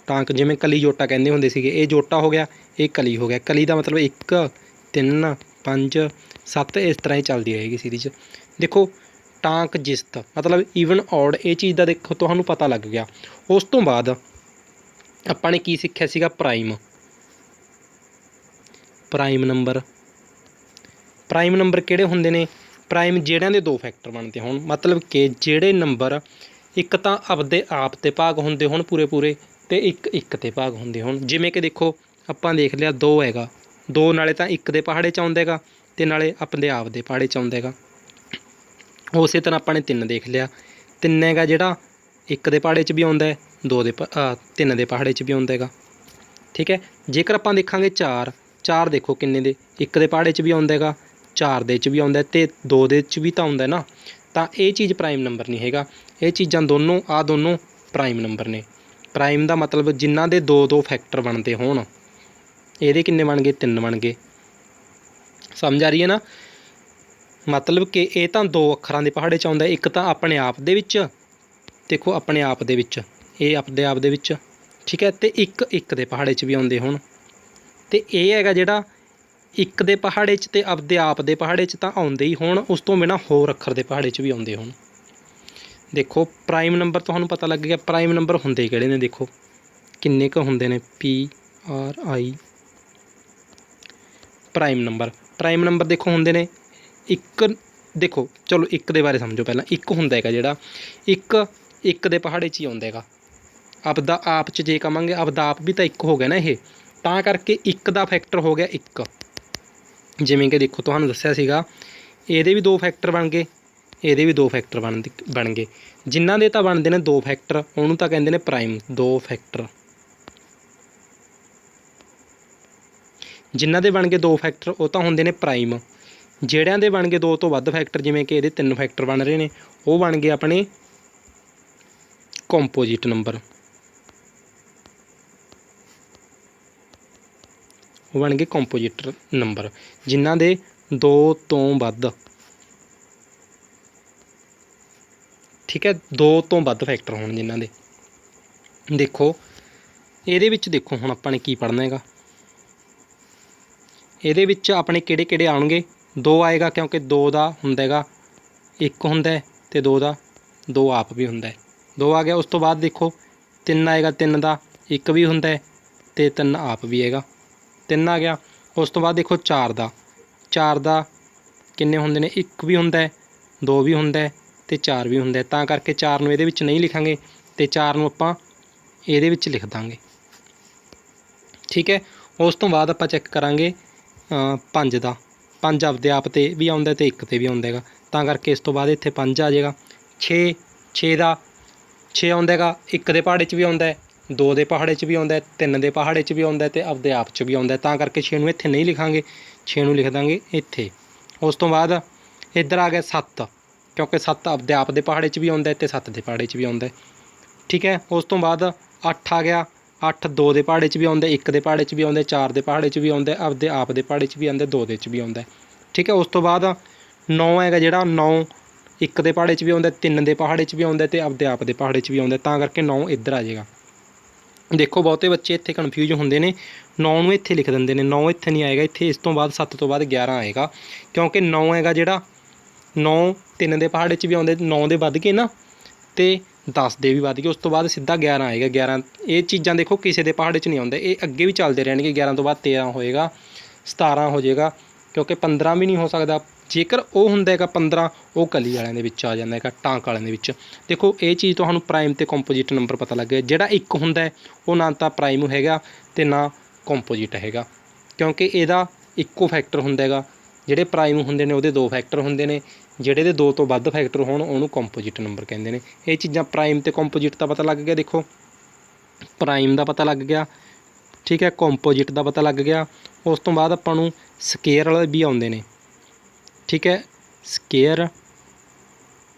ਟਾਂਕ ਜਿਵੇਂ ਕਲੀ ਜੋਟਾ ਕਹਿੰਦੇ ਹੁੰਦੇ ਸੀਗੇ, ਇਹ ਜੋਟਾ ਹੋ ਗਿਆ, ਇਹ ਕਲੀ ਹੋ ਗਿਆ। ਕਲੀ ਦਾ ਮਤਲਬ 1 3 5 7 ਇਸ ਤਰ੍ਹਾਂ ਹੀ ਚੱਲਦੀ ਰਹੇਗੀ ਸੀਰੀਜ਼। ਦੇਖੋ ਟਾਂਕ ਜਿਸਤ ਮਤਲਬ ਈਵਨ ਔਡ, ਇਹ ਚੀਜ਼ ਦਾ ਦੇਖੋ ਤੁਹਾਨੂੰ ਪਤਾ ਲੱਗ ਗਿਆ। ਉਸ ਤੋਂ ਬਾਅਦ ਆਪਾਂ ਨੇ ਕੀ ਸਿੱਖਿਆ ਸੀਗਾ, ਪ੍ਰਾਈਮ ਨੰਬਰ ਕਿਹੜੇ ਹੁੰਦੇ ਨੇ, ਪ੍ਰਾਈਮ ਜਿਹੜਿਆਂ ਦੇ 2 ਫੈਕਟਰ ਬਣਦੇ ਹੋਣ, ਮਤਲਬ ਕਿ ਜਿਹੜੇ ਨੰਬਰ ਇੱਕ ਤਾਂ ਆਪਦੇ ਆਪ 'ਤੇ ਭਾਗ ਹੁੰਦੇ ਹੋਣ ਪੂਰੇ ਅਤੇ ਇੱਕ 'ਤੇ ਭਾਗ ਹੁੰਦੇ ਹੋਣ। ਜਿਵੇਂ ਕਿ ਦੇਖੋ ਆਪਾਂ ਦੇਖ ਲਿਆ 2 ਹੈਗਾ, 2 ਨਾਲੇ ਤਾਂ 1 ਦੇ ਪਹਾੜੇ 'ਚ ਆਉਂਦਾ ਹੈਗਾ ਅਤੇ ਨਾਲੇ ਆਪਣੇ ਆਪ ਦੇ ਪਹਾੜੇ 'ਚ ਆਉਂਦਾ ਹੈਗਾ। ਉਸੇ ਤਰ੍ਹਾਂ ਆਪਾਂ ਨੇ 3 ਦੇਖ ਲਿਆ, 3 ਹੈਗਾ ਜਿਹੜਾ 1 ਦੇ ਪਹਾੜੇ 'ਚ ਵੀ ਆਉਂਦਾ ਹੈ, 3 ਦੇ ਪਹਾੜੇ 'ਚ ਵੀ ਆਉਂਦਾ ਹੈਗਾ, ਠੀਕ ਹੈ। ਜੇਕਰ ਆਪਾਂ ਦੇਖਾਂਗੇ 4 ਦੇਖੋ ਕਿੰਨੇ ਦੇ, 1 ਦੇ ਪਹਾੜੇ 'ਚ ਵੀ ਆਉਂਦਾ ਹੈਗਾ, 4 ਦੇ 'ਚ ਵੀ ਆਉਂਦਾ ਅਤੇ 2 ਦੇ 'ਚ ਵੀ ਤਾਂ ਆਉਂਦਾ ਨਾ। ਤਾਂ ਇਹ ਚੀਜ਼ ਪ੍ਰਾਈਮ ਨੰਬਰ ਨਹੀਂ ਹੈਗਾ। ਇਹ ਚੀਜ਼ਾਂ ਦੋਨੋਂ ਪ੍ਰਾਈਮ ਨੰਬਰ ਨੇ। ਪ੍ਰਾਈਮ ਦਾ ਮਤਲਬ ਜਿਨ੍ਹਾਂ ਦੇ 2 ਫੈਕਟਰ ਬਣਦੇ ਹੋਣ। ਇਹਦੇ ਕਿੰਨੇ ਬਣ ਗਏ, 3 ਬਣ ਗਏ। ਸਮਝ ਆ ਰਹੀ ਹੈ ਨਾ, ਮਤਲਬ ਕਿ ਇਹ ਤਾਂ 2 ਅੱਖਰਾਂ ਦੇ ਪਹਾੜੇ 'ਚ ਆਉਂਦਾ, ਇੱਕ ਤਾਂ ਆਪਣੇ ਆਪ ਦੇ ਵਿੱਚ, ਦੇਖੋ ਆਪਣੇ ਆਪ ਦੇ ਵਿੱਚ, ਇਹ ਆਪਣੇ ਆਪ ਦੇ ਵਿੱਚ, ਠੀਕ ਹੈ, ਅਤੇ ਇੱਕ ਦੇ ਪਹਾੜੇ 'ਚ ਵੀ ਆਉਂਦੇ ਹੋਣ। ਅਤੇ ਇਹ ਹੈਗਾ ਜਿਹੜਾ 1 ਦੇ ਪਹਾੜੇ 'ਚ ਅਤੇ ਆਪਦੇ ਆਪ ਦੇ ਪਹਾੜੇ 'ਚ ਤਾਂ ਆਉਂਦੇ ਹੀ ਹੋਣ, ਉਸ ਤੋਂ ਬਿਨਾਂ ਹੋਰ ਅੱਖਰ ਦੇ ਪਹਾੜੇ 'ਚ ਵੀ ਆਉਂਦੇ ਹੋਣ। ਦੇਖੋ ਪ੍ਰਾਈਮ ਨੰਬਰ ਤੁਹਾਨੂੰ ਪਤਾ ਲੱਗ ਗਿਆ। ਪ੍ਰਾਈਮ ਨੰਬਰ ਹੁੰਦੇ ਕਿਹੜੇ ਨੇ, ਦੇਖੋ ਕਿੰਨੇ ਕੁ ਹੁੰਦੇ ਨੇ, PRI ਪ੍ਰਾਈਮ ਨੰਬਰ ਦੇਖੋ ਹੁੰਦੇ ਨੇ ਇੱਕ। ਦੇਖੋ ਚਲੋ 1 ਦੇ ਬਾਰੇ ਸਮਝੋ ਪਹਿਲਾਂ। 1 ਹੁੰਦਾ ਹੈਗਾ ਜਿਹੜਾ 1 ਦੇ ਪਹਾੜੇ 'ਚ ਹੀ ਆਉਂਦਾ ਹੈਗਾ। ਆਪਦਾ ਆਪ 'ਚ ਜੇ ਕਵਾਂਗੇ, ਆਪਦਾ ਆਪ ਵੀ ਤਾਂ 1 ਹੋ ਗਿਆ ਨਾ ਇਹ, ਤਾਂ ਕਰਕੇ 1 ਦਾ ਫੈਕਟਰ ਹੋ ਗਿਆ 1। ਜਿਵੇਂ ਕਿ ਦੇਖੋ ਤੁਹਾਨੂੰ ਦੱਸਿਆ ਸੀਗਾ, ਇਹਦੇ ਵੀ 2 ਫੈਕਟਰ ਬਣ ਗਏ, ਇਹਦੇ ਵੀ 2 ਫੈਕਟਰ ਬਣ ਗਏ। ਜਿਨ੍ਹਾਂ ਦੇ ਤਾਂ ਬਣਦੇ ਨੇ 2 ਫੈਕਟਰ, ਉਹਨੂੰ ਤਾਂ ਕਹਿੰਦੇ ਨੇ ਪ੍ਰਾਈਮ। 2 ਫੈਕਟਰ ਜਿਨ੍ਹਾਂ ਦੇ ਬਣ ਗਏ 2 ਫੈਕਟਰ, ਉਹ ਤਾਂ ਹੁੰਦੇ ਨੇ ਪ੍ਰਾਈਮ। ਜਿਹੜਿਆਂ ਦੇ ਬਣ ਗਏ 2 ਤੋਂ ਵੱਧ ਫੈਕਟਰ, ਜਿਵੇਂ ਕਿ ਇਹਦੇ 3 ਫੈਕਟਰ ਬਣ ਰਹੇ ਨੇ, ਉਹ ਬਣ ਗਏ ਆਪਣੇ ਕੰਪੋਜਿਟ ਨੰਬਰ। ਉਹ ਬਣ ਗਏ ਕੰਪੋਜਿਟ ਨੰਬਰ, ਜਿਨ੍ਹਾਂ ਦੇ 2 ਤੋਂ ਵੱਧ, ਠੀਕ ਹੈ, 2 ਤੋਂ ਵੱਧ ਫੈਕਟਰ ਹੋਣ ਜਿਨ੍ਹਾਂ ਦੇ। ਦੇਖੋ ਇਹਦੇ ਵਿੱਚ ਦੇਖੋ ਹੁਣ ਆਪਾਂ ਨੇ ਕੀ ਪੜ੍ਹਨਾ ਹੈਗਾ। ਇਹਦੇ ਵਿੱਚ ਆਪਣੇ ਕਿਹੜੇ ਆਉਣਗੇ, 2 ਆਏਗਾ, ਕਿਉਂਕਿ 2 ਦਾ ਹੁੰਦਾ ਹੈਗਾ 1 ਹੁੰਦਾ ਅਤੇ 2 ਦਾ 2 ਆਪ ਵੀ ਹੁੰਦਾ। 2 ਆ ਗਿਆ। ਉਸ ਤੋਂ ਬਾਅਦ ਦੇਖੋ 3 ਆਏਗਾ, 3 ਦਾ 1 ਵੀ ਹੁੰਦਾ ਅਤੇ 3 ਆਪ ਵੀ ਹੈਗਾ, 3 ਆ ਗਿਆ। ਉਸ ਤੋਂ ਬਾਅਦ ਦੇਖੋ 4 ਦਾ ਕਿੰਨੇ ਹੁੰਦੇ ਨੇ, 1 ਵੀ ਹੁੰਦਾ, 2 ਵੀ ਹੁੰਦਾ ਅਤੇ 4 ਵੀ ਹੁੰਦਾ। ਤਾਂ ਕਰਕੇ 4 ਨੂੰ ਇਹਦੇ ਵਿੱਚ ਨਹੀਂ ਲਿਖਾਂਗੇ ਅਤੇ 4 ਨੂੰ ਆਪਾਂ ਇਹਦੇ ਵਿੱਚ ਲਿਖ ਦਾਂਗੇ, ਠੀਕ ਹੈ। ਉਸ ਤੋਂ ਬਾਅਦ ਆਪਾਂ ਚੈੱਕ ਕਰਾਂਗੇ 5 ਦਾ। 5 ਆਪਦੇ ਆਪ 'ਤੇ ਵੀ ਆਉਂਦਾ ਅਤੇ 1 'ਤੇ ਵੀ ਆਉਂਦਾ ਹੈਗਾ, ਤਾਂ ਕਰਕੇ ਇਸ ਤੋਂ ਬਾਅਦ ਇੱਥੇ 5 ਆ ਜਾਏਗਾ। 6 ਆਉਂਦਾ ਹੈਗਾ, 1 ਦੇ ਪਹਾੜੇ 'ਚ ਵੀ ਆਉਂਦਾ, 2 ਦੇ ਪਹਾੜੇ 'ਚ ਵੀ ਆਉਂਦਾ, 3 ਦੇ ਪਹਾੜੇ 'ਚ ਵੀ ਆਉਂਦਾ ਅਤੇ ਆਪਦੇ ਆਪ 'ਚ ਵੀ ਆਉਂਦਾ, ਤਾਂ ਕਰਕੇ 6 ਨੂੰ ਇੱਥੇ ਨਹੀਂ ਲਿਖਾਂਗੇ। 6 ਨੂੰ ਲਿਖ ਦਾਂਗੇ ਇੱਥੇ। ਉਸ ਤੋਂ ਬਾਅਦ ਇੱਧਰ ਆ ਗਿਆ 7, ਕਿਉਂਕਿ 7 ਆਪਦੇ ਆਪ ਦੇ ਪਹਾੜੇ 'ਚ ਵੀ ਆਉਂਦਾ ਅਤੇ 7 ਦੇ ਪਹਾੜੇ 'ਚ ਵੀ ਆਉਂਦਾ। ਠੀਕ ਹੈ। ਉਸ ਤੋਂ ਬਾਅਦ 8 ਆ ਗਿਆ। 8 2 ਦੇ ਪਹਾੜੇ 'ਚ ਵੀ ਆਉਂਦਾ, 1 ਦੇ ਪਹਾੜੇ 'ਚ ਵੀ ਆਉਂਦਾ, 4 ਦੇ ਪਹਾੜੇ 'ਚ ਵੀ ਆਉਂਦਾ, ਆਪਦੇ ਆਪ ਦੇ ਪਹਾੜੇ 'ਚ ਵੀ ਆਉਂਦਾ, 2 ਦੇ 'ਚ ਵੀ ਆਉਂਦਾ। ਠੀਕ ਹੈ। ਉਸ ਤੋਂ ਬਾਅਦ 9 ਹੈਗਾ ਜਿਹੜਾ 9 1 ਦੇ ਪਹਾੜੇ 'ਚ ਵੀ ਆਉਂਦਾ, 3 ਦੇ ਪਹਾੜੇ 'ਚ ਵੀ ਆਉਂਦਾ ਅਤੇ ਆਪਦੇ ਆਪ ਦੇ ਪਹਾੜੇ 'ਚ ਵੀ ਆਉਂਦਾ, ਤਾਂ ਕਰਕੇ 9 ਇੱਧਰ ਆ ਜਾਏਗਾ। ਦੇਖੋ ਬਹੁਤੇ ਬੱਚੇ ਇੱਥੇ ਕਨਫਿਊਜ਼ ਹੁੰਦੇ ਨੇ, 9 ਨੂੰ ਇੱਥੇ ਲਿਖ ਦਿੰਦੇ ਨੇ, 9 ਇੱਥੇ ਨਹੀਂ ਆਏਗਾ, ਇੱਥੇ ਇਸ ਤੋਂ ਬਾਅਦ 7 ਤੋਂ ਬਾਅਦ 11 ਆਏਗਾ, ਕਿਉਂਕਿ 9 ਹੈਗਾ ਜਿਹੜਾ 9 3 ਦੇ ਪਹਾੜੇ 'ਚ ਵੀ ਆਉਂਦੇ, 9 ਦੇ ਵੱਧ ਗਏ ਨਾ ਅਤੇ 10 ਦੇ ਵੀ ਵੱਧ ਗਏ, ਉਸ ਤੋਂ ਬਾਅਦ ਸਿੱਧਾ 11 ਆਏਗਾ। 11 ਇਹ ਚੀਜ਼ਾਂ ਦੇਖੋ ਕਿਸੇ ਦੇ ਪਹਾੜੇ 'ਚ ਨਹੀਂ ਆਉਂਦੇ, ਇਹ ਅੱਗੇ ਵੀ ਚੱਲਦੇ ਰਹਿਣਗੇ। 11 ਤੋਂ ਬਾਅਦ 13 ਹੋਏਗਾ, 17 ਹੋ ਜਾਏਗਾ, ਕਿਉਂਕਿ 15 ਵੀ ਨਹੀਂ ਹੋ ਸਕਦਾ। ਜੇਕਰ ਉਹ ਹੁੰਦਾ ਹੈਗਾ 15, ਉਹ ਕਲੀ ਵਾਲਿਆਂ ਦੇ ਵਿੱਚ ਆ ਜਾਂਦਾ ਹੈਗਾ, ਟਾਂਕ ਵਾਲਿਆਂ ਦੇ ਵਿੱਚ। ਦੇਖੋ ਇਹ ਚੀਜ਼ ਤੁਹਾਨੂੰ ਪ੍ਰਾਈਮ ਅਤੇ ਕੰਪੋਜਿਟ ਨੰਬਰ ਪਤਾ ਲੱਗ ਗਿਆ। ਜਿਹੜਾ 1 ਹੁੰਦਾ ਉਹ ਨਾ ਤਾਂ ਪ੍ਰਾਈਮ ਹੈਗਾ ਅਤੇ ਨਾ ਕੰਪੋਜਿਟ ਹੈਗਾ, ਕਿਉਂਕਿ ਇਹਦਾ ਇੱਕੋ ਫੈਕਟਰ ਹੁੰਦਾ ਹੈਗਾ। ਜਿਹੜੇ ਪ੍ਰਾਈਮ ਹੁੰਦੇ ਨੇ ਉਹਦੇ 2 ਫੈਕਟਰ ਹੁੰਦੇ ਨੇ, ਜਿਹੜੇ ਦੇ 2 ਤੋਂ ਵੱਧ ਫੈਕਟਰ ਹੋਣ ਉਹਨੂੰ ਕੰਪੋਜਿਟ ਨੰਬਰ ਕਹਿੰਦੇ ਨੇ। ਇਹ ਚੀਜ਼ਾਂ ਪ੍ਰਾਈਮ ਅਤੇ ਕੰਪੋਜਿਟ ਦਾ ਪਤਾ ਲੱਗ ਗਿਆ। ਦੇਖੋ ਪ੍ਰਾਈਮ ਦਾ ਪਤਾ ਲੱਗ ਗਿਆ, ਠੀਕ ਹੈ, ਕੰਪੋਜਿਟ ਦਾ ਪਤਾ ਲੱਗ ਗਿਆ। ਉਸ ਤੋਂ ਬਾਅਦ ਆਪਾਂ ਨੂੰ ਸਕੇਅਰ ਵਾਲੇ ਵੀ ਆਉਂਦੇ ਨੇ, ਠੀਕ ਹੈ। ਸਕੇਅਰ